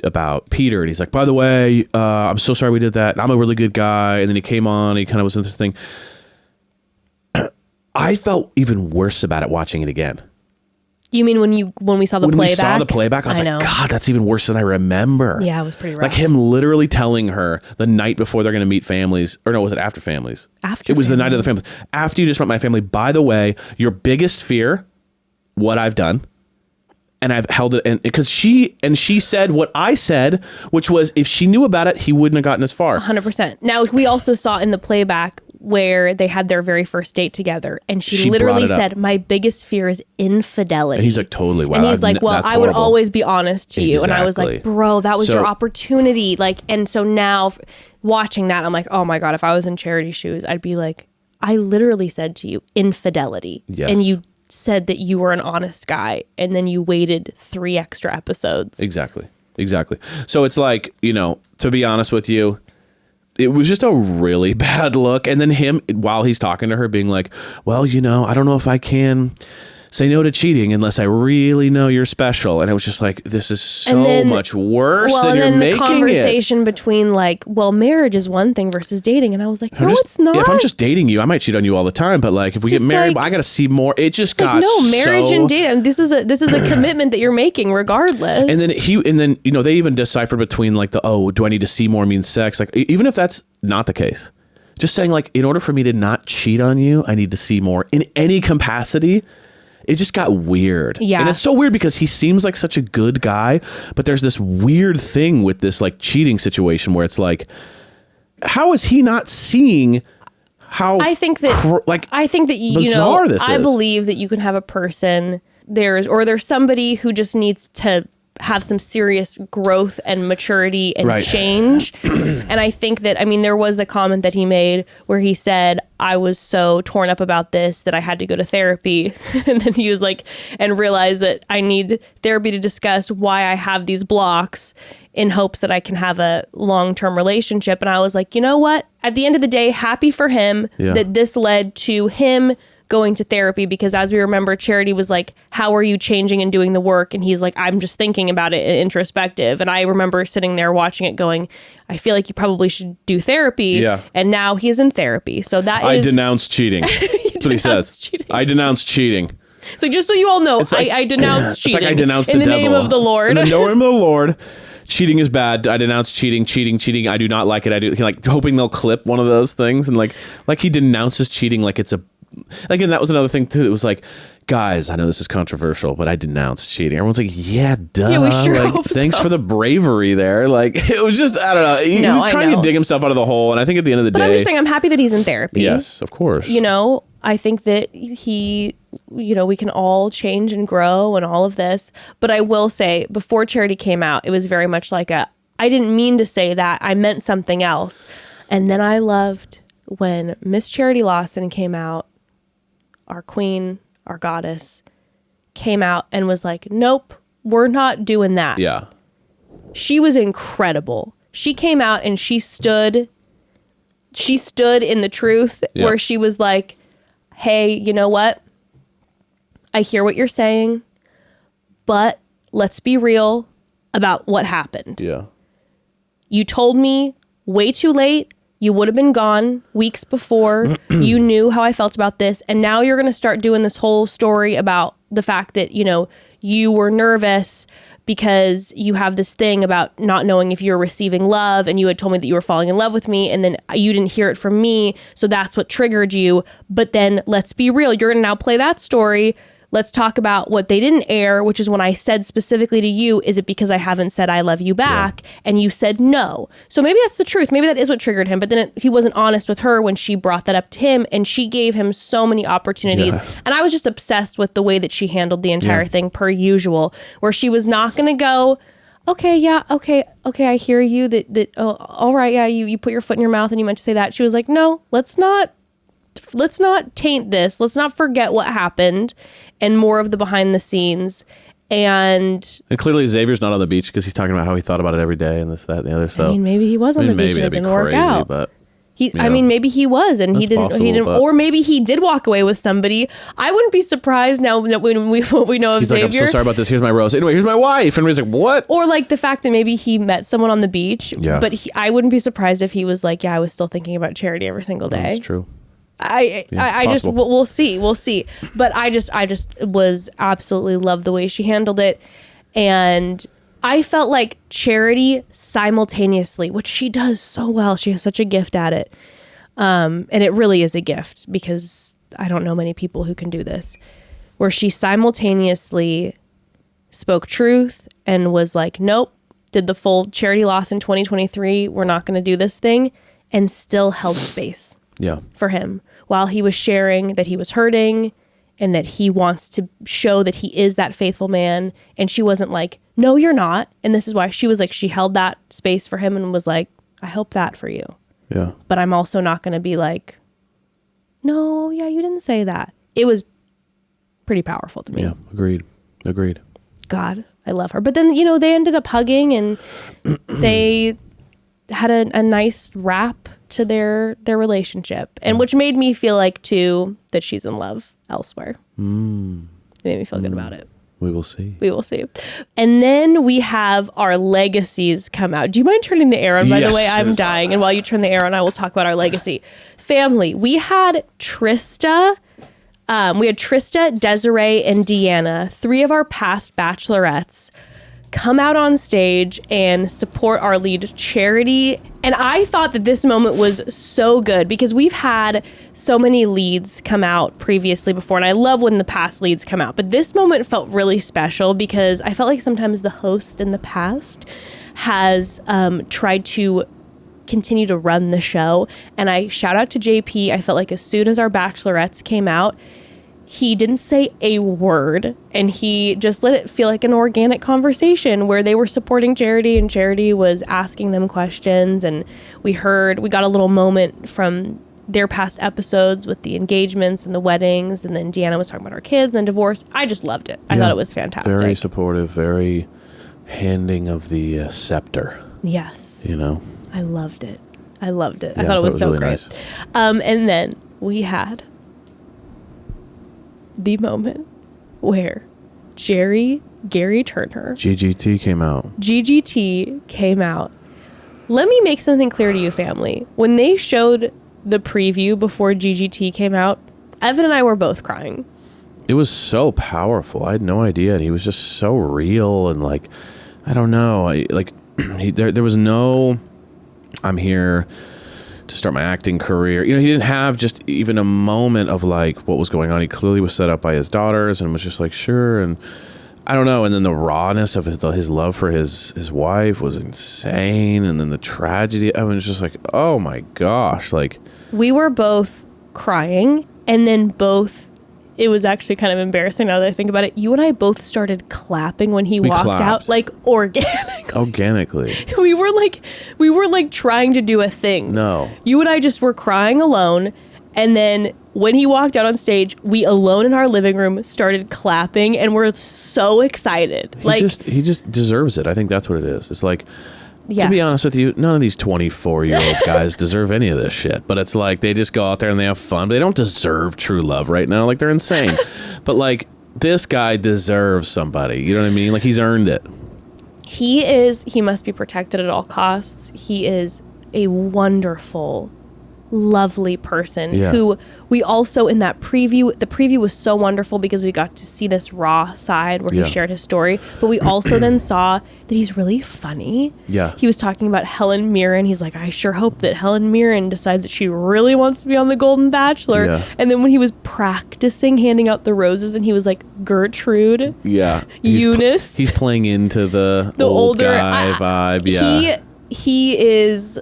about Peter, and he's like, by the way, I'm so sorry we did that. And I'm a really good guy. And then he came on, he kind of was in this thing. I felt even worse about it watching it again. You mean when we saw the when playback? we saw the playback, I was like, God, that's even worse than I remember. Yeah, it was pretty rough. Like him literally telling her the night before they're going to meet families, or no, was it after families? After it was families. the night of the families. After you just met my family, by the way, your biggest fear, what I've done, and I've held it, and because she said what I said, which was if she knew about it, he wouldn't have gotten as far. 100%. Now, we also saw in the playback where they had their very first date together, and she brought literally it up. said, my biggest fear is infidelity. And he's like, totally. Wow. And he's like, well, that's I would horrible. always be honest to you. And I was like, Exactly. bro, that was So- your opportunity. Like, and so now watching that, I'm like, oh my God, if I was in Charity's shoes, I'd be like, I literally said to you, infidelity. Yes. And you said that you were an honest guy, and then you waited 3 extra episodes. Exactly. So it's like, you know, to be honest with you, it was just a really bad look. And then him, while he's talking to her, being like, well, you know, I don't know if I can say no to cheating unless I really know you're special. And it was just like, this is so much worse than you're and then making the conversation between like, well, marriage is one thing versus dating. And I was like, no, it's not. If I'm just dating you, I might cheat on you all the time. But like, if we Just get married, like- I got to see more. It just got like, no, marriage so... and dating. This is a commitment that you're making regardless. And then you know, they even deciphered between like do I need to see more means sex? Like, even if that's not the case, just saying like, in order for me to not cheat on you, I need to see more in any capacity. It just got weird. Yeah. And it's so weird because he seems like such a good guy, but there's this weird thing with this like cheating situation where it's like, how is he not seeing how I think that you bizarre know, this I is? believe that you can have a person there's somebody who just needs to have some serious growth and maturity and Right. change. And I think that, I mean, there was the comment that he made where he said, I was so torn up about this that I had to go to therapy. And then he was like, and realized that I need therapy to discuss why I have these blocks in hopes that I can have a long-term relationship. And I was like, you know what? At the end of the day, happy for him that this led to him going to therapy, because as we remember, Charity was like, how are you changing and doing the work? And he's like, I'm just thinking about it in introspective. And I remember sitting there watching it going, I feel like you probably should do therapy. Yeah. And now he's in therapy. So that I is... denounce cheating. That's what he says. cheating. I denounce cheating. It's like, just so you all know, It's like- I denounce cheating. It's like I denounce in the the devil. name of the Lord. In the name of the Lord. Cheating is bad. I denounce cheating. I do not like it. I do like hoping they'll clip one of those things, and like he denounces cheating like it's a like. And that was another thing too. It was like, guys, I know this is controversial, but I denounce cheating. Everyone's like, yeah, duh. Yeah, we sure like, hope thanks so. for the bravery there. Like, it was just, I don't know. He No, was I trying to know. dig himself out of the hole, and I think at the end of the But day, I'm just saying, I'm happy that he's in therapy. yes, of course. You know, I think that he, you know, we can all change and grow and all of this. But I will say, before Charity came out, it was very much like I didn't mean to say that. I meant something else. And then I loved when Miss Charity Lawson came out, our queen, our goddess, came out and was like, nope, we're not doing that. Yeah. She was incredible. She came out and she stood in the truth, Yeah. where she was like, hey, you know what? I hear what you're saying, but let's be real about what happened. Yeah. You told me way too late. You would have been gone weeks before. You knew how I felt about this. And now you're going to start doing this whole story about the fact that, you know, you were nervous because you have this thing about not knowing if you're receiving love, and you had told me that you were falling in love with me, and then you didn't hear it from me. So that's what triggered you. But then let's be real. You're going to now play that story. let's talk about what they didn't air, which is when I said specifically to you, is it because I haven't said I love you back? Yeah. And you said no. So maybe that's the truth. Maybe that is what triggered him. But then he wasn't honest with her when she brought that up to him, and she gave him so many opportunities. Yeah. And I was just obsessed with the way that she handled the entire thing per usual, where she was not going to go, okay, yeah, okay, I hear you. All right, yeah, you put your foot in your mouth and you meant to say that. She was like, no, let's not taint this. Let's not forget what happened and more of the behind the scenes. And clearly Xavier's not on the beach because he's talking about how he thought about it every day and this, that, and the other. So I mean, maybe he was on the beach and it didn't work out. But I mean, maybe he was and he didn't, or maybe he did walk away with somebody. I wouldn't be surprised now when we know of he's Xavier. Like, I'm so sorry about this. Here's my rose. Anyway, here's my wife. And everybody's like, what? Or like the fact that maybe he met someone on the beach. Yeah. But I wouldn't be surprised if he was like, yeah, I was still thinking about Charity every single day. That's true. I just we'll see. But I just was absolutely loved the way she handled it, and I felt like Charity simultaneously, which she does so well. She has such a gift at it, and it really is a gift because I don't know many people who can do this, where she simultaneously spoke truth and was like, nope, did the full Charity loss in 2023. We're not going to do this thing, and still held space. Yeah. For him, while he was sharing that he was hurting and that he wants to show that he is that faithful man. And she wasn't like, no, you're not. And this is why she was like, she held that space for him and was like, I hope that for you. Yeah. But I'm also not going to be like, no, yeah, you didn't say that. It was pretty powerful to me. Yeah. Agreed. God, I love her. But then, they ended up hugging and they had a nice wrap to their relationship, and which made me feel like too that she's in love elsewhere. It made me feel good about it. We will see. And then we have our legacies come out. Do you mind turning the air on? By the way, I'm dying, and while you turn the air on, I will talk about our legacy. Family, we had Trista, Desiree, and Deanna, 3 of our past bachelorettes, come out on stage and support our lead Charity. And I thought that this moment was so good because we've had so many leads come out previously before, and I love when the past leads come out. But this moment felt really special because I felt like sometimes the host in the past has tried to continue to run the show. And I shout out to JP. I felt like as soon as our bachelorettes came out, he didn't say a word, and he just let it feel like an organic conversation where they were supporting Charity and Charity was asking them questions. And we got a little moment from their past episodes with the engagements and the weddings. And then Deanna was talking about her kids and divorce. I just loved it. I thought it was fantastic. Very supportive, very handing of the scepter. Yes. I loved it. I thought it was so really great. Nice. And then we had the moment where Gerry Turner GGT came out. Let me make something clear to you, family. When they showed the preview before GGT came out, Evan and I were both crying. It was so powerful. I had no idea. And he was just so real. And like, I don't know. There was no, I'm here to start my acting career. He didn't have just even a moment of like what was going on. He clearly was set up by his daughters and was just like, sure. And I don't know. And then the rawness of his love for his wife was insane. And then the tragedy, I mean, it's just like, oh my gosh. Like, we were both crying, and then it was actually kind of embarrassing now that I think about it. You and I both started clapping when he walked out, like organically. We were like trying to do a thing. No. You and I just were crying alone. And then when he walked out on stage, we alone in our living room started clapping, and we're so excited. He just deserves it. I think that's what it is. It's like, yes. To be honest with you, none of these 24-year-old guys deserve any of this shit. But it's like they just go out there and they have fun. But they don't deserve true love right now. Like, they're insane. But like, this guy deserves somebody. You know what I mean? Like, he's earned it. He must be protected at all costs. He is a wonderful lovely person Yeah. who we also in that preview, the preview was so wonderful because we got to see this raw side where Yeah. he shared his story, but we also then saw that he's really funny. Yeah. He was talking about Helen Mirren. He's like, I sure hope that Helen Mirren decides that she really wants to be on the Golden Bachelor. Yeah. And then when he was practicing handing out the roses and he was like, Gertrude, Yeah. Eunice. He's playing into the old older guy vibe. Yeah. He is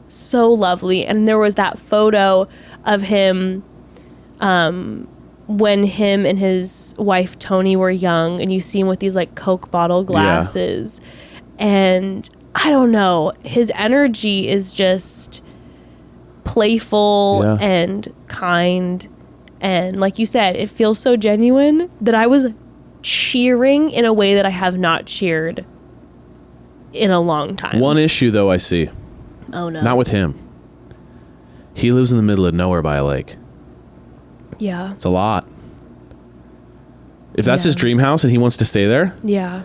so lovely. And there was that photo of him when him and his wife Tony were young, and you see him with these like Coke bottle glasses. And I don't know, his energy is just playful Yeah. and kind, and like you said, it feels so genuine that I was cheering in a way that I have not cheered in a long time. One issue though I see. Oh no. Not with him. He lives in the middle of nowhere by a lake. Yeah. It's a lot. If that's his Yeah. dream house and he wants to stay there, Yeah.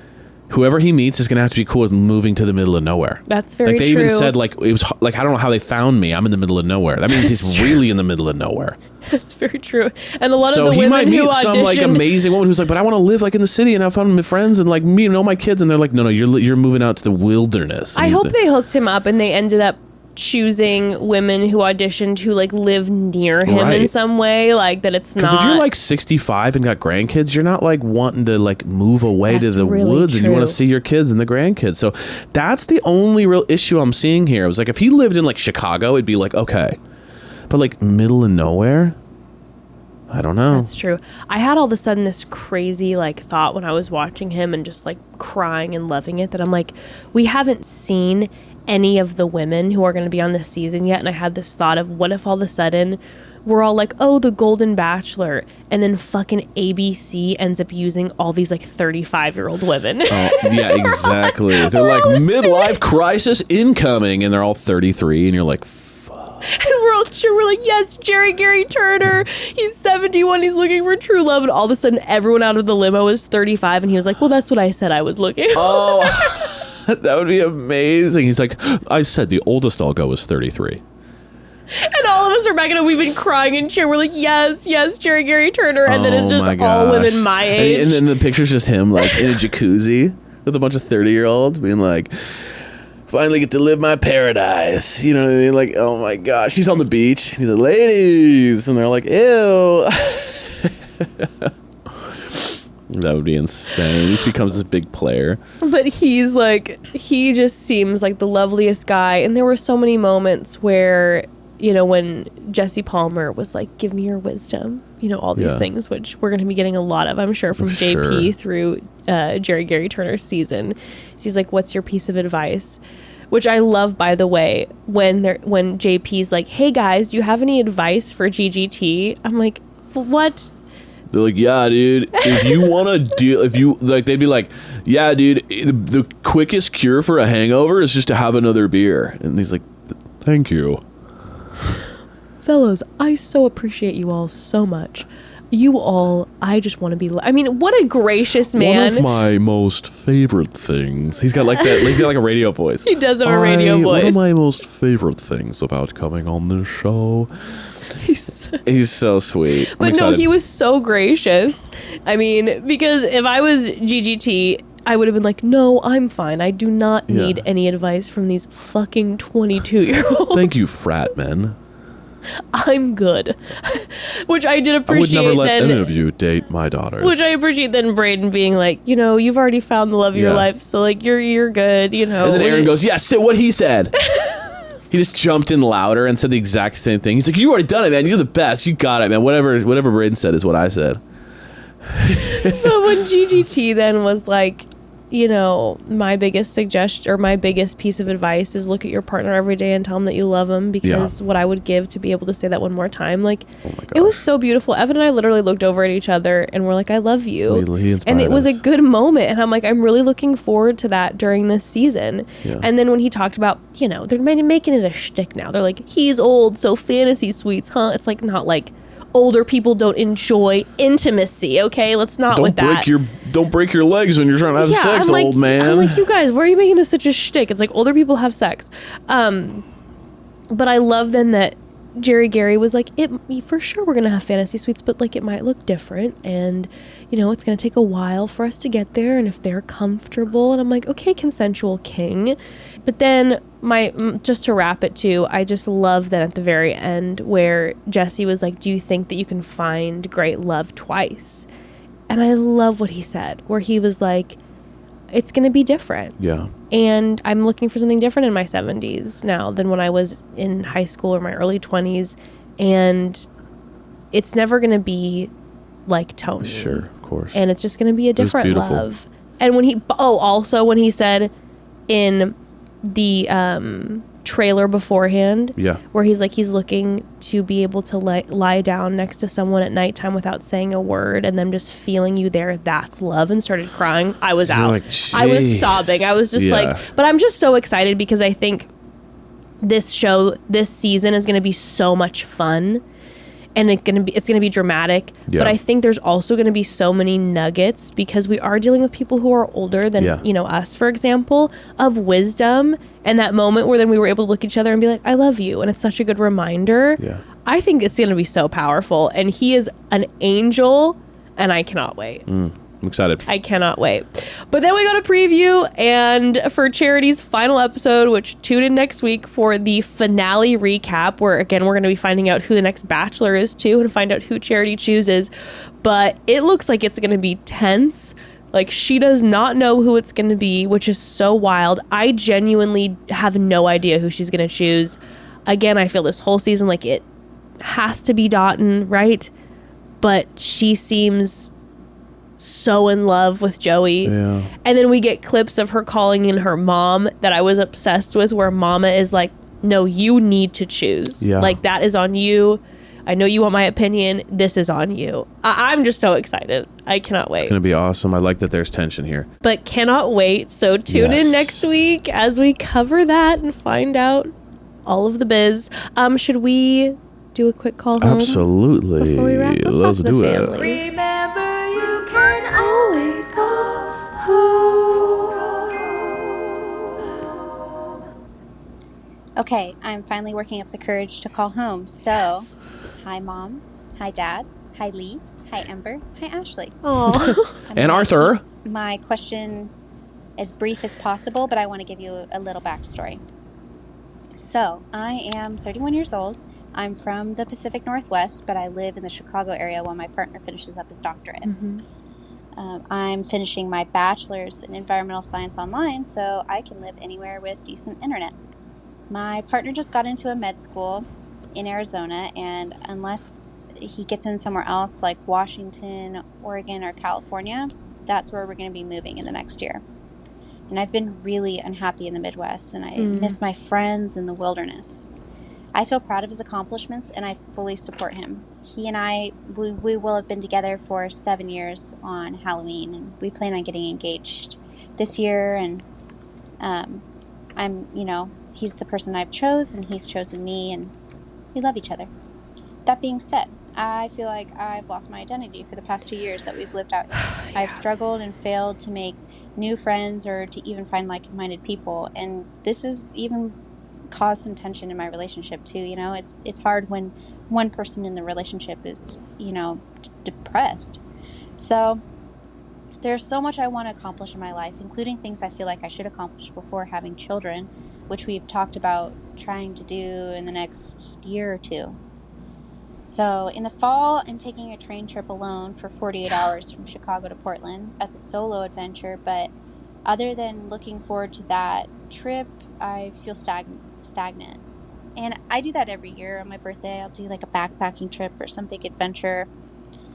whoever he meets is going to have to be cool with moving to the middle of nowhere. That's very like they true. even said like it was like I don't know how they found me. I'm in the middle of nowhere. That means he's really in the middle of nowhere. That's very true. And a lot So of the he women might who meet some like auditioned, amazing woman who's like, but I want to live like in the city and have fun with my friends and like meet all my kids. And they're like, no, you're moving out to the wilderness. And I he's hope the- they hooked him up and they ended up choosing women who auditioned who like live near him in Right. some way, like that it's Because not. if you're like 65 and got grandkids, you're not like wanting to like move away to That's the really woods and you want to true. see your kids and the grandkids. So that's the only real issue I'm seeing here. It was like if he lived in like Chicago, it'd be like, okay. But like middle of nowhere, I don't know. That's true. I had all of a sudden this crazy like thought when I was watching him and just like crying and loving it that I'm like, we haven't seen any of the women who are going to be on this season yet. And I had this thought of what if all of a sudden we're all like, oh, the Golden Bachelor, and then fucking ABC ends up using all these like 35-year-old women. Oh, yeah, exactly. They're like all midlife crisis incoming, and they're all 33, and you're like, And we're all sure we're like, yes, Gary Turner, he's 71, he's looking for true love, and all of a sudden everyone out of the limo is 35, and he was like, well, that's what I said I was looking for. oh, that would be amazing. He's like, I said the oldest I'll go is 33. And all of us are back and we've been crying and cheering. We're like, yes, Gary Turner, and then it's Oh just my all gosh. women my age. And then the picture's just him like in a jacuzzi with a bunch of 30-year-olds being like, finally get to live my paradise. You know what I mean? Like, oh my gosh. He's on the beach. He's like, ladies. And they're like, ew. That would be insane. He just becomes this big player. But he's like, he just seems like the loveliest guy. And there were so many moments where, you know, when Jesse Palmer was like, give me your wisdom, you know, all these Yeah. things, which we're going to be getting a lot of, I'm sure, from JP through Gary Turner's season. So he's like, what's your piece of advice? Which I love, by the way, when JP's like, hey guys, do you have any advice for GGT? I'm like, what? They're like, yeah, dude, if you want to deal, if you, like, they'd be like, yeah, dude, the quickest cure for a hangover is just to have another beer. And he's like, thank you. Fellows, I so appreciate you all so much. You all, I just want to be, I mean, what a gracious man. One of my most favorite things. He's got like that, he's got like a radio voice. He does have a radio One voice. of my most favorite things about coming on this show. He's so sweet. I'm But no, excited. he was so gracious. I mean, because if I was GGT, I would have been like, no, I'm fine. I do not Yeah. need any advice from these fucking 22-year-olds. Thank you, frat men. I'm good. Which I did I would appreciate never let then. any of you date my daughters. Which I appreciate then Brayden being like, you know, you've already found the love of your Yeah. life, so like you're good, you know. And then Aaron When- goes, yeah, say what he said. He just jumped in louder and said the exact same thing. He's like, you already done it, man. You're the best. You got it, man. Whatever Brayden said is what I said. But when GGT then was like, you know, my biggest suggestion or my biggest piece of advice is look at your partner every day and tell them that you love them, because what I would give to be able to say that one more time, like, Oh my it was gosh. so beautiful. Evan and I literally looked over at each other and we're like, I love you. He inspired And it was us. a good moment. And I'm like, I'm really looking forward to that during this season. Yeah. And then when he talked about, you know, they're making it a shtick now. They're like, he's old, so fantasy suites, huh? It's like not like older people don't enjoy intimacy, okay? Let's not with that. Don't break your legs when you're trying to have sex, I'm like, old man. I'm like, you guys, why are you making this such a shtick? It's like older people have sex. But I love then that Gerry was like, for sure we're going to have fantasy suites, but like it might look different, and it's going to take a while for us to get there, and if they're comfortable. And I'm like, okay, consensual king. But then just to wrap it too, I just love that at the very end where Jesse was like, do you think that you can find great love twice? And I love what he said, where he was like, it's going to be different. Yeah. And I'm looking for something different in my 70s now than when I was in high school or my early 20s. And it's never going to be like Tony. Sure, of course. And it's just going to be a different beautiful. love. And when he said in the trailer beforehand, where he's like, he's looking to be able to lie down next to someone at nighttime without saying a word and them just feeling you there, that's love, and started crying. I was out. Like, I was sobbing. I was just like, but I'm just so excited because I think this season is going to be so much fun. And it's gonna be dramatic, but I think there's also gonna be so many nuggets because we are dealing with people who are older than us, for example, of wisdom, and that moment where then we were able to look at each other and be like, "I love you," and it's such a good reminder. Yeah, I think it's gonna be so powerful, and he is an angel, and I cannot wait. I'm excited. I cannot wait. But then we go to preview, and for Charity's final episode, which tune in next week for the finale recap, where again we're going to be finding out who the next Bachelor is too, and find out who Charity chooses. But it looks like it's going to be tense. Like, she does not know who it's going to be, which is so wild. I genuinely have no idea who she's going to choose. Again, I feel this whole season like it has to be Dotun, right? But she seems so in love with Joey. And then we get clips of her calling in her mom that I was obsessed with, where Mama is like, no, you need to choose. Like, that is on you. I know you want my opinion. This is on you. I'm just so excited. I cannot wait. It's going to be awesome. I like that there's tension here. But cannot wait. So tune in next week as we cover that and find out all of the biz. Should we do a quick call home? Absolutely. Before we wrap, let's do it. Remember, you can always call home. Okay, I'm finally working up the courage to call home. So, Hi, Mom. Hi, Dad. Hi, Lee. Hi, Ember. Hi, Ashley. And Arthur. My question as brief as possible, but I want to give you a little backstory. So, I am 31 years old. I'm from the Pacific Northwest, but I live in the Chicago area while my partner finishes up his doctorate. I'm finishing my bachelor's in environmental science online, so I can live anywhere with decent internet. My partner just got into a med school in Arizona, and unless he gets in somewhere else like Washington, Oregon, or California, that's where we're going to be moving in the next year. And I've been really unhappy in the Midwest, and I miss my friends in the wilderness. I feel proud of his accomplishments, and I fully support him. He and I, we will have been together for 7 years on Halloween, and we plan on getting engaged this year. And he's the person I've chose, and he's chosen me, and we love each other. That being said, I feel like I've lost my identity for the past 2 years that we've lived out here. I've struggled and failed to make new friends or to even find like-minded people, and this has even caused some tension in my relationship too. It's hard when one person in the relationship is depressed. So there's so much I want to accomplish in my life, including things I feel like I should accomplish before having children, which we've talked about trying to do in the next year or two. So in the fall, I'm taking a train trip alone for 48 hours from Chicago to Portland as a solo adventure, but other than looking forward to that trip, I feel stagnant. And I do that every year on my birthday. I'll do like a backpacking trip or some big adventure.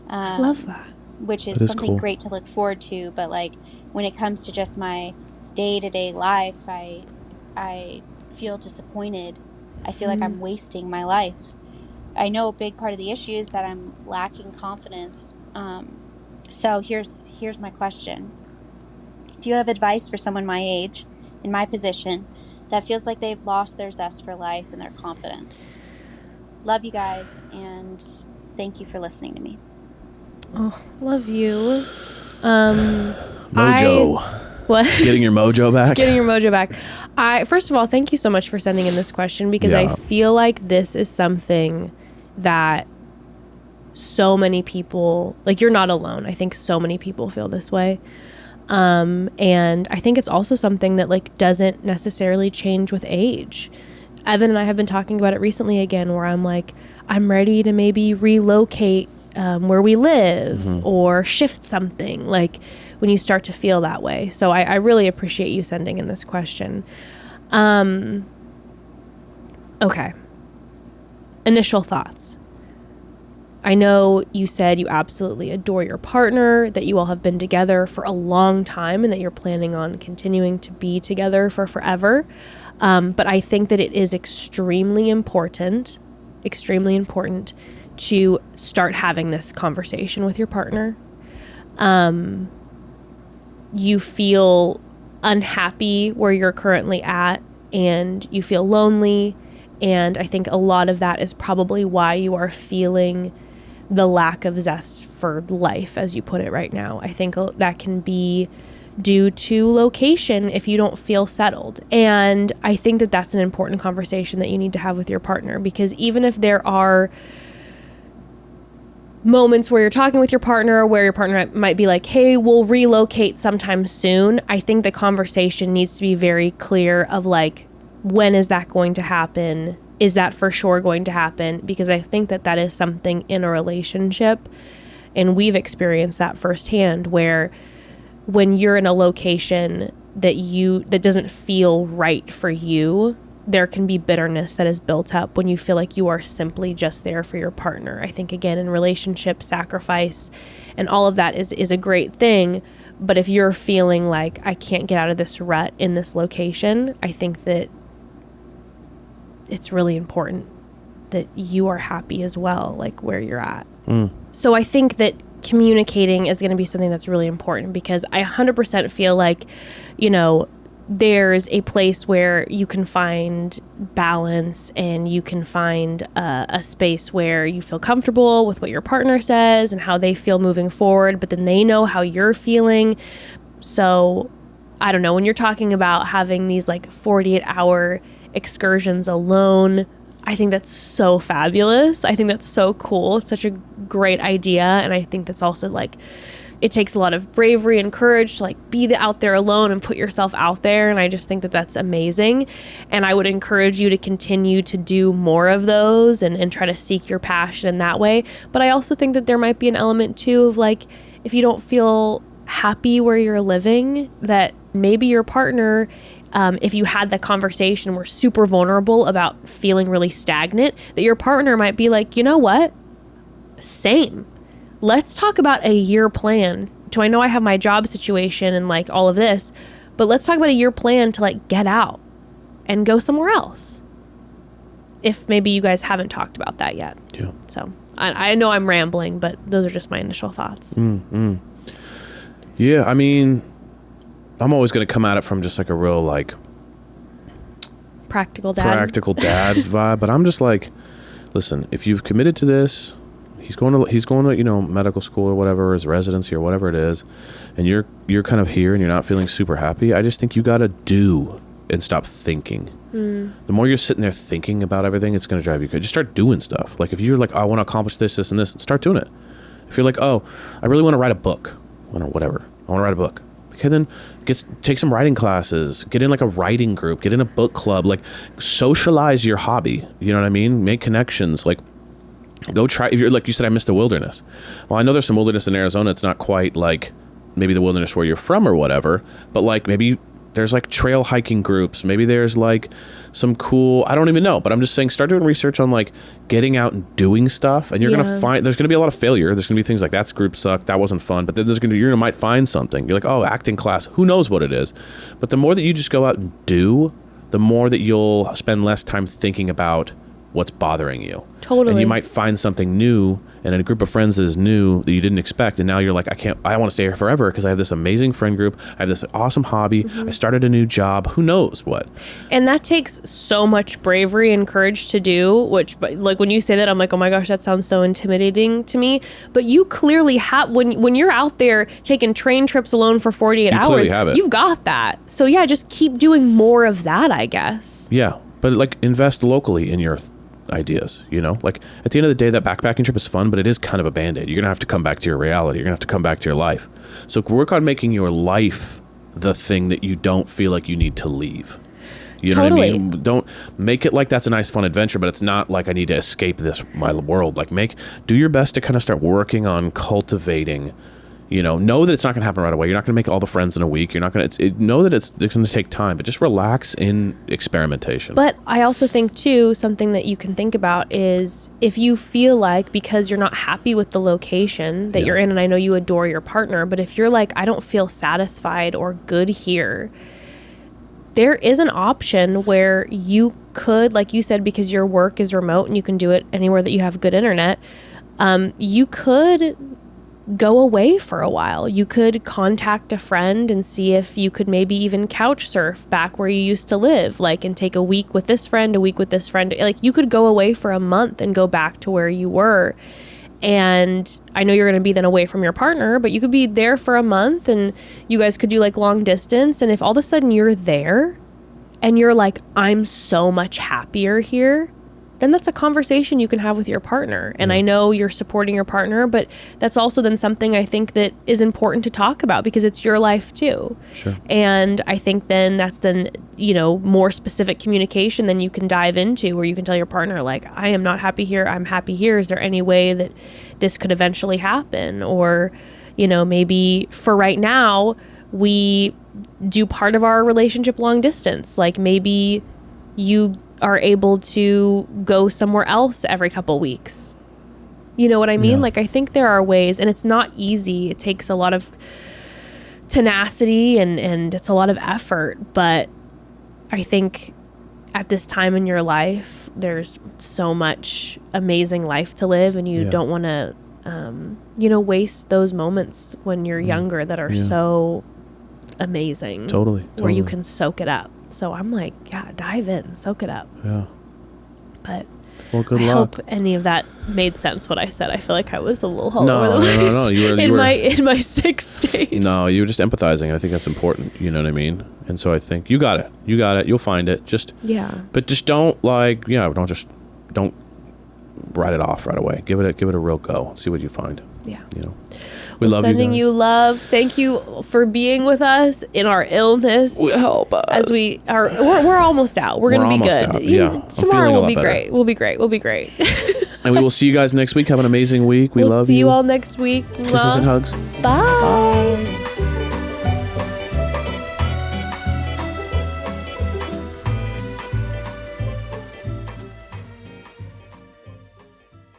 I love that. Which is something great to look forward to, but like when it comes to just my day-to-day life, I feel disappointed. I feel like I'm wasting my life. I know a big part of the issue is that I'm lacking confidence. So here's my question. Do you have advice for someone my age, in my position, that feels like they've lost their zest for life and their confidence? Love you guys, and thank you for listening to me. Oh, love you. Mojo. What? Getting your mojo back? Getting your mojo back. First of all, thank you so much for sending in this question, because I feel like this is something that so many people, like, you're not alone. I think so many people feel this way. And I think it's also something that, like, doesn't necessarily change with age. Evan and I have been talking about it recently again, where I'm like, I'm ready to maybe relocate where we live or shift something, like, when you start to feel that way. So I really appreciate you sending in this question. Okay. Initial thoughts. I know you said you absolutely adore your partner, that you all have been together for a long time, and that you're planning on continuing to be together for forever. But I think that it is extremely important to start having this conversation with your partner. You feel unhappy where you're currently at, and you feel lonely. And I think a lot of that is probably why you are feeling the lack of zest for life, as you put it right now. I think that can be due to location if you don't feel settled. And I think that that's an important conversation that you need to have with your partner, because even if there are moments where you're talking with your partner where your partner might be like, hey, we'll relocate sometime soon, I think the conversation needs to be very clear of, like, when is that going to happen? Is that for sure going to happen? Because I think that that is something in a relationship, and we've experienced that firsthand, where when you're in a location that doesn't feel right for you, there can be bitterness that is built up when you feel like you are simply just there for your partner. I think, again, in relationship, sacrifice and all of that is a great thing. But if you're feeling like, I can't get out of this rut in this location, I think that it's really important that you are happy as well, like where you're at. So I think that communicating is going to be something that's really important, because I 100% feel like, you know, there's a place where you can find balance, and you can find a space where you feel comfortable with what your partner says and how they feel moving forward, but then they know how you're feeling. So I don't know, when you're talking about having these like 48-hour excursions alone, I think that's so fabulous. I think that's so cool. It's such a great idea. And I think that's also, like, it takes a lot of bravery and courage to, like, be out there alone and put yourself out there. And I just think that that's amazing. And I would encourage you to continue to do more of those and try to seek your passion in that way. But I also think that there might be an element too of, like, if you don't feel happy where you're living, that maybe your partner, if you had that conversation, were super vulnerable about feeling really stagnant, that your partner might be like, you know what? Same. Let's talk about a year plan. I know I have my job situation and, like, all of this, but let's talk about a year plan to, like, get out and go somewhere else. If maybe you guys haven't talked about that yet. Yeah. So I know I'm rambling, but those are just my initial thoughts. Yeah, I mean, I'm always going to come at it from just like a real, like, practical dad vibe, but I'm just like, listen, if you've committed to this, he's going to, you know, medical school or whatever, his residency or whatever it is, and you're kind of here and you're not feeling super happy. I just think you got to do and stop thinking. The more you're sitting there thinking about everything, it's going to drive you crazy. Just start doing stuff. Like, if you're like, I want to accomplish this, and this, start doing it. If you're like, oh, I really want to write a book, or whatever, I want to write a book. Okay, then take some writing classes, get in like a writing group, get in a book club, like, socialize your hobby. You know what I mean? Make connections. Like, go try. If you're like you said, I miss the wilderness. Well, I know there's some wilderness in Arizona. It's not quite like maybe the wilderness where you're from or whatever, but like maybe there's like trail hiking groups. Maybe there's like some cool, I don't even know, but I'm just saying, start doing research on like getting out and doing stuff, and you're going to find, there's going to be a lot of failure. There's going to be things like, that group sucked, that wasn't fun, but then you might find something. You're like, oh, acting class, who knows what it is. But the more that you just go out and do, the more that you'll spend less time thinking about what's bothering you. Totally. And you might find something new and in a group of friends that is new that you didn't expect. And now you're like, I want to stay here forever because I have this amazing friend group. I have this awesome hobby. I started a new job. Who knows what? And that takes so much bravery and courage to do, which, like, when you say that, I'm like, oh my gosh, that sounds so intimidating to me. But you clearly have, when you're out there taking train trips alone for 48 hours, you've got that. So yeah, just keep doing more of that, I guess. Yeah. But like invest locally in your ideas, you know, like at the end of the day, that backpacking trip is fun, but it is kind of a band-aid. You're gonna have to come back to your reality. You're gonna have to come back to your life. So work on making your life the thing that you don't feel like you need to leave. You know what I mean? Don't make it like that's a nice fun adventure, but it's not like I need to escape my world. Like do your best to kind of start working on cultivating. You know that it's not going to happen right away. You're not going to make all the friends in a week. You're not going to know that it's going to take time, but just relax in experimentation. But I also think too, something that you can think about is if you feel like, because you're not happy with the location that you're in, and I know you adore your partner, but if you're like, I don't feel satisfied or good here, there is an option where you could, like you said, because your work is remote and you can do it anywhere that you have good internet, you could go away for a while. You could contact a friend and see if you could maybe even couch surf back where you used to live, like, and take a week with this friend, a week with this friend. Like, you could go away for a month and go back to where you were. And I know you're going to be then away from your partner, but you could be there for a month and you guys could do like long distance. And if all of a sudden you're there and you're like, I'm so much happier here, then that's a conversation you can have with your partner. And I know you're supporting your partner, but that's also then something I think that is important to talk about because it's your life too. Sure. And I think then that's then, more specific communication than you can dive into where you can tell your partner, like, I am not happy here. I'm happy here. Is there any way that this could eventually happen? Or, maybe for right now, we do part of our relationship long distance. Like maybe you are able to go somewhere else every couple weeks. You know what I mean? Yeah. Like, I think there are ways, and it's not easy. It takes a lot of tenacity and it's a lot of effort. But I think at this time in your life, there's so much amazing life to live, and you don't want to, waste those moments when you're younger that are so amazing. Totally. Where you can soak it up. So I'm like, dive in, soak it up. Yeah. But well, good I luck. hope any of that made sense. What I said, I feel like I was a little all over the place. No. You were in my sick state. No, you were just empathizing. I think that's important. You know what I mean? And so I think you got it. You'll find it. But just don't don't write it off right away. Give it a real go. See what you find. Yeah. We love you guys. Sending you love. Thank you for being with us in our illness. Help us. As we are, we're almost out. We're going to be good. Out. Yeah. Tomorrow will be great. We'll be great. And we will see you guys next week. Have an amazing week. We love you. We'll see you all next week. Kisses and hugs. Bye.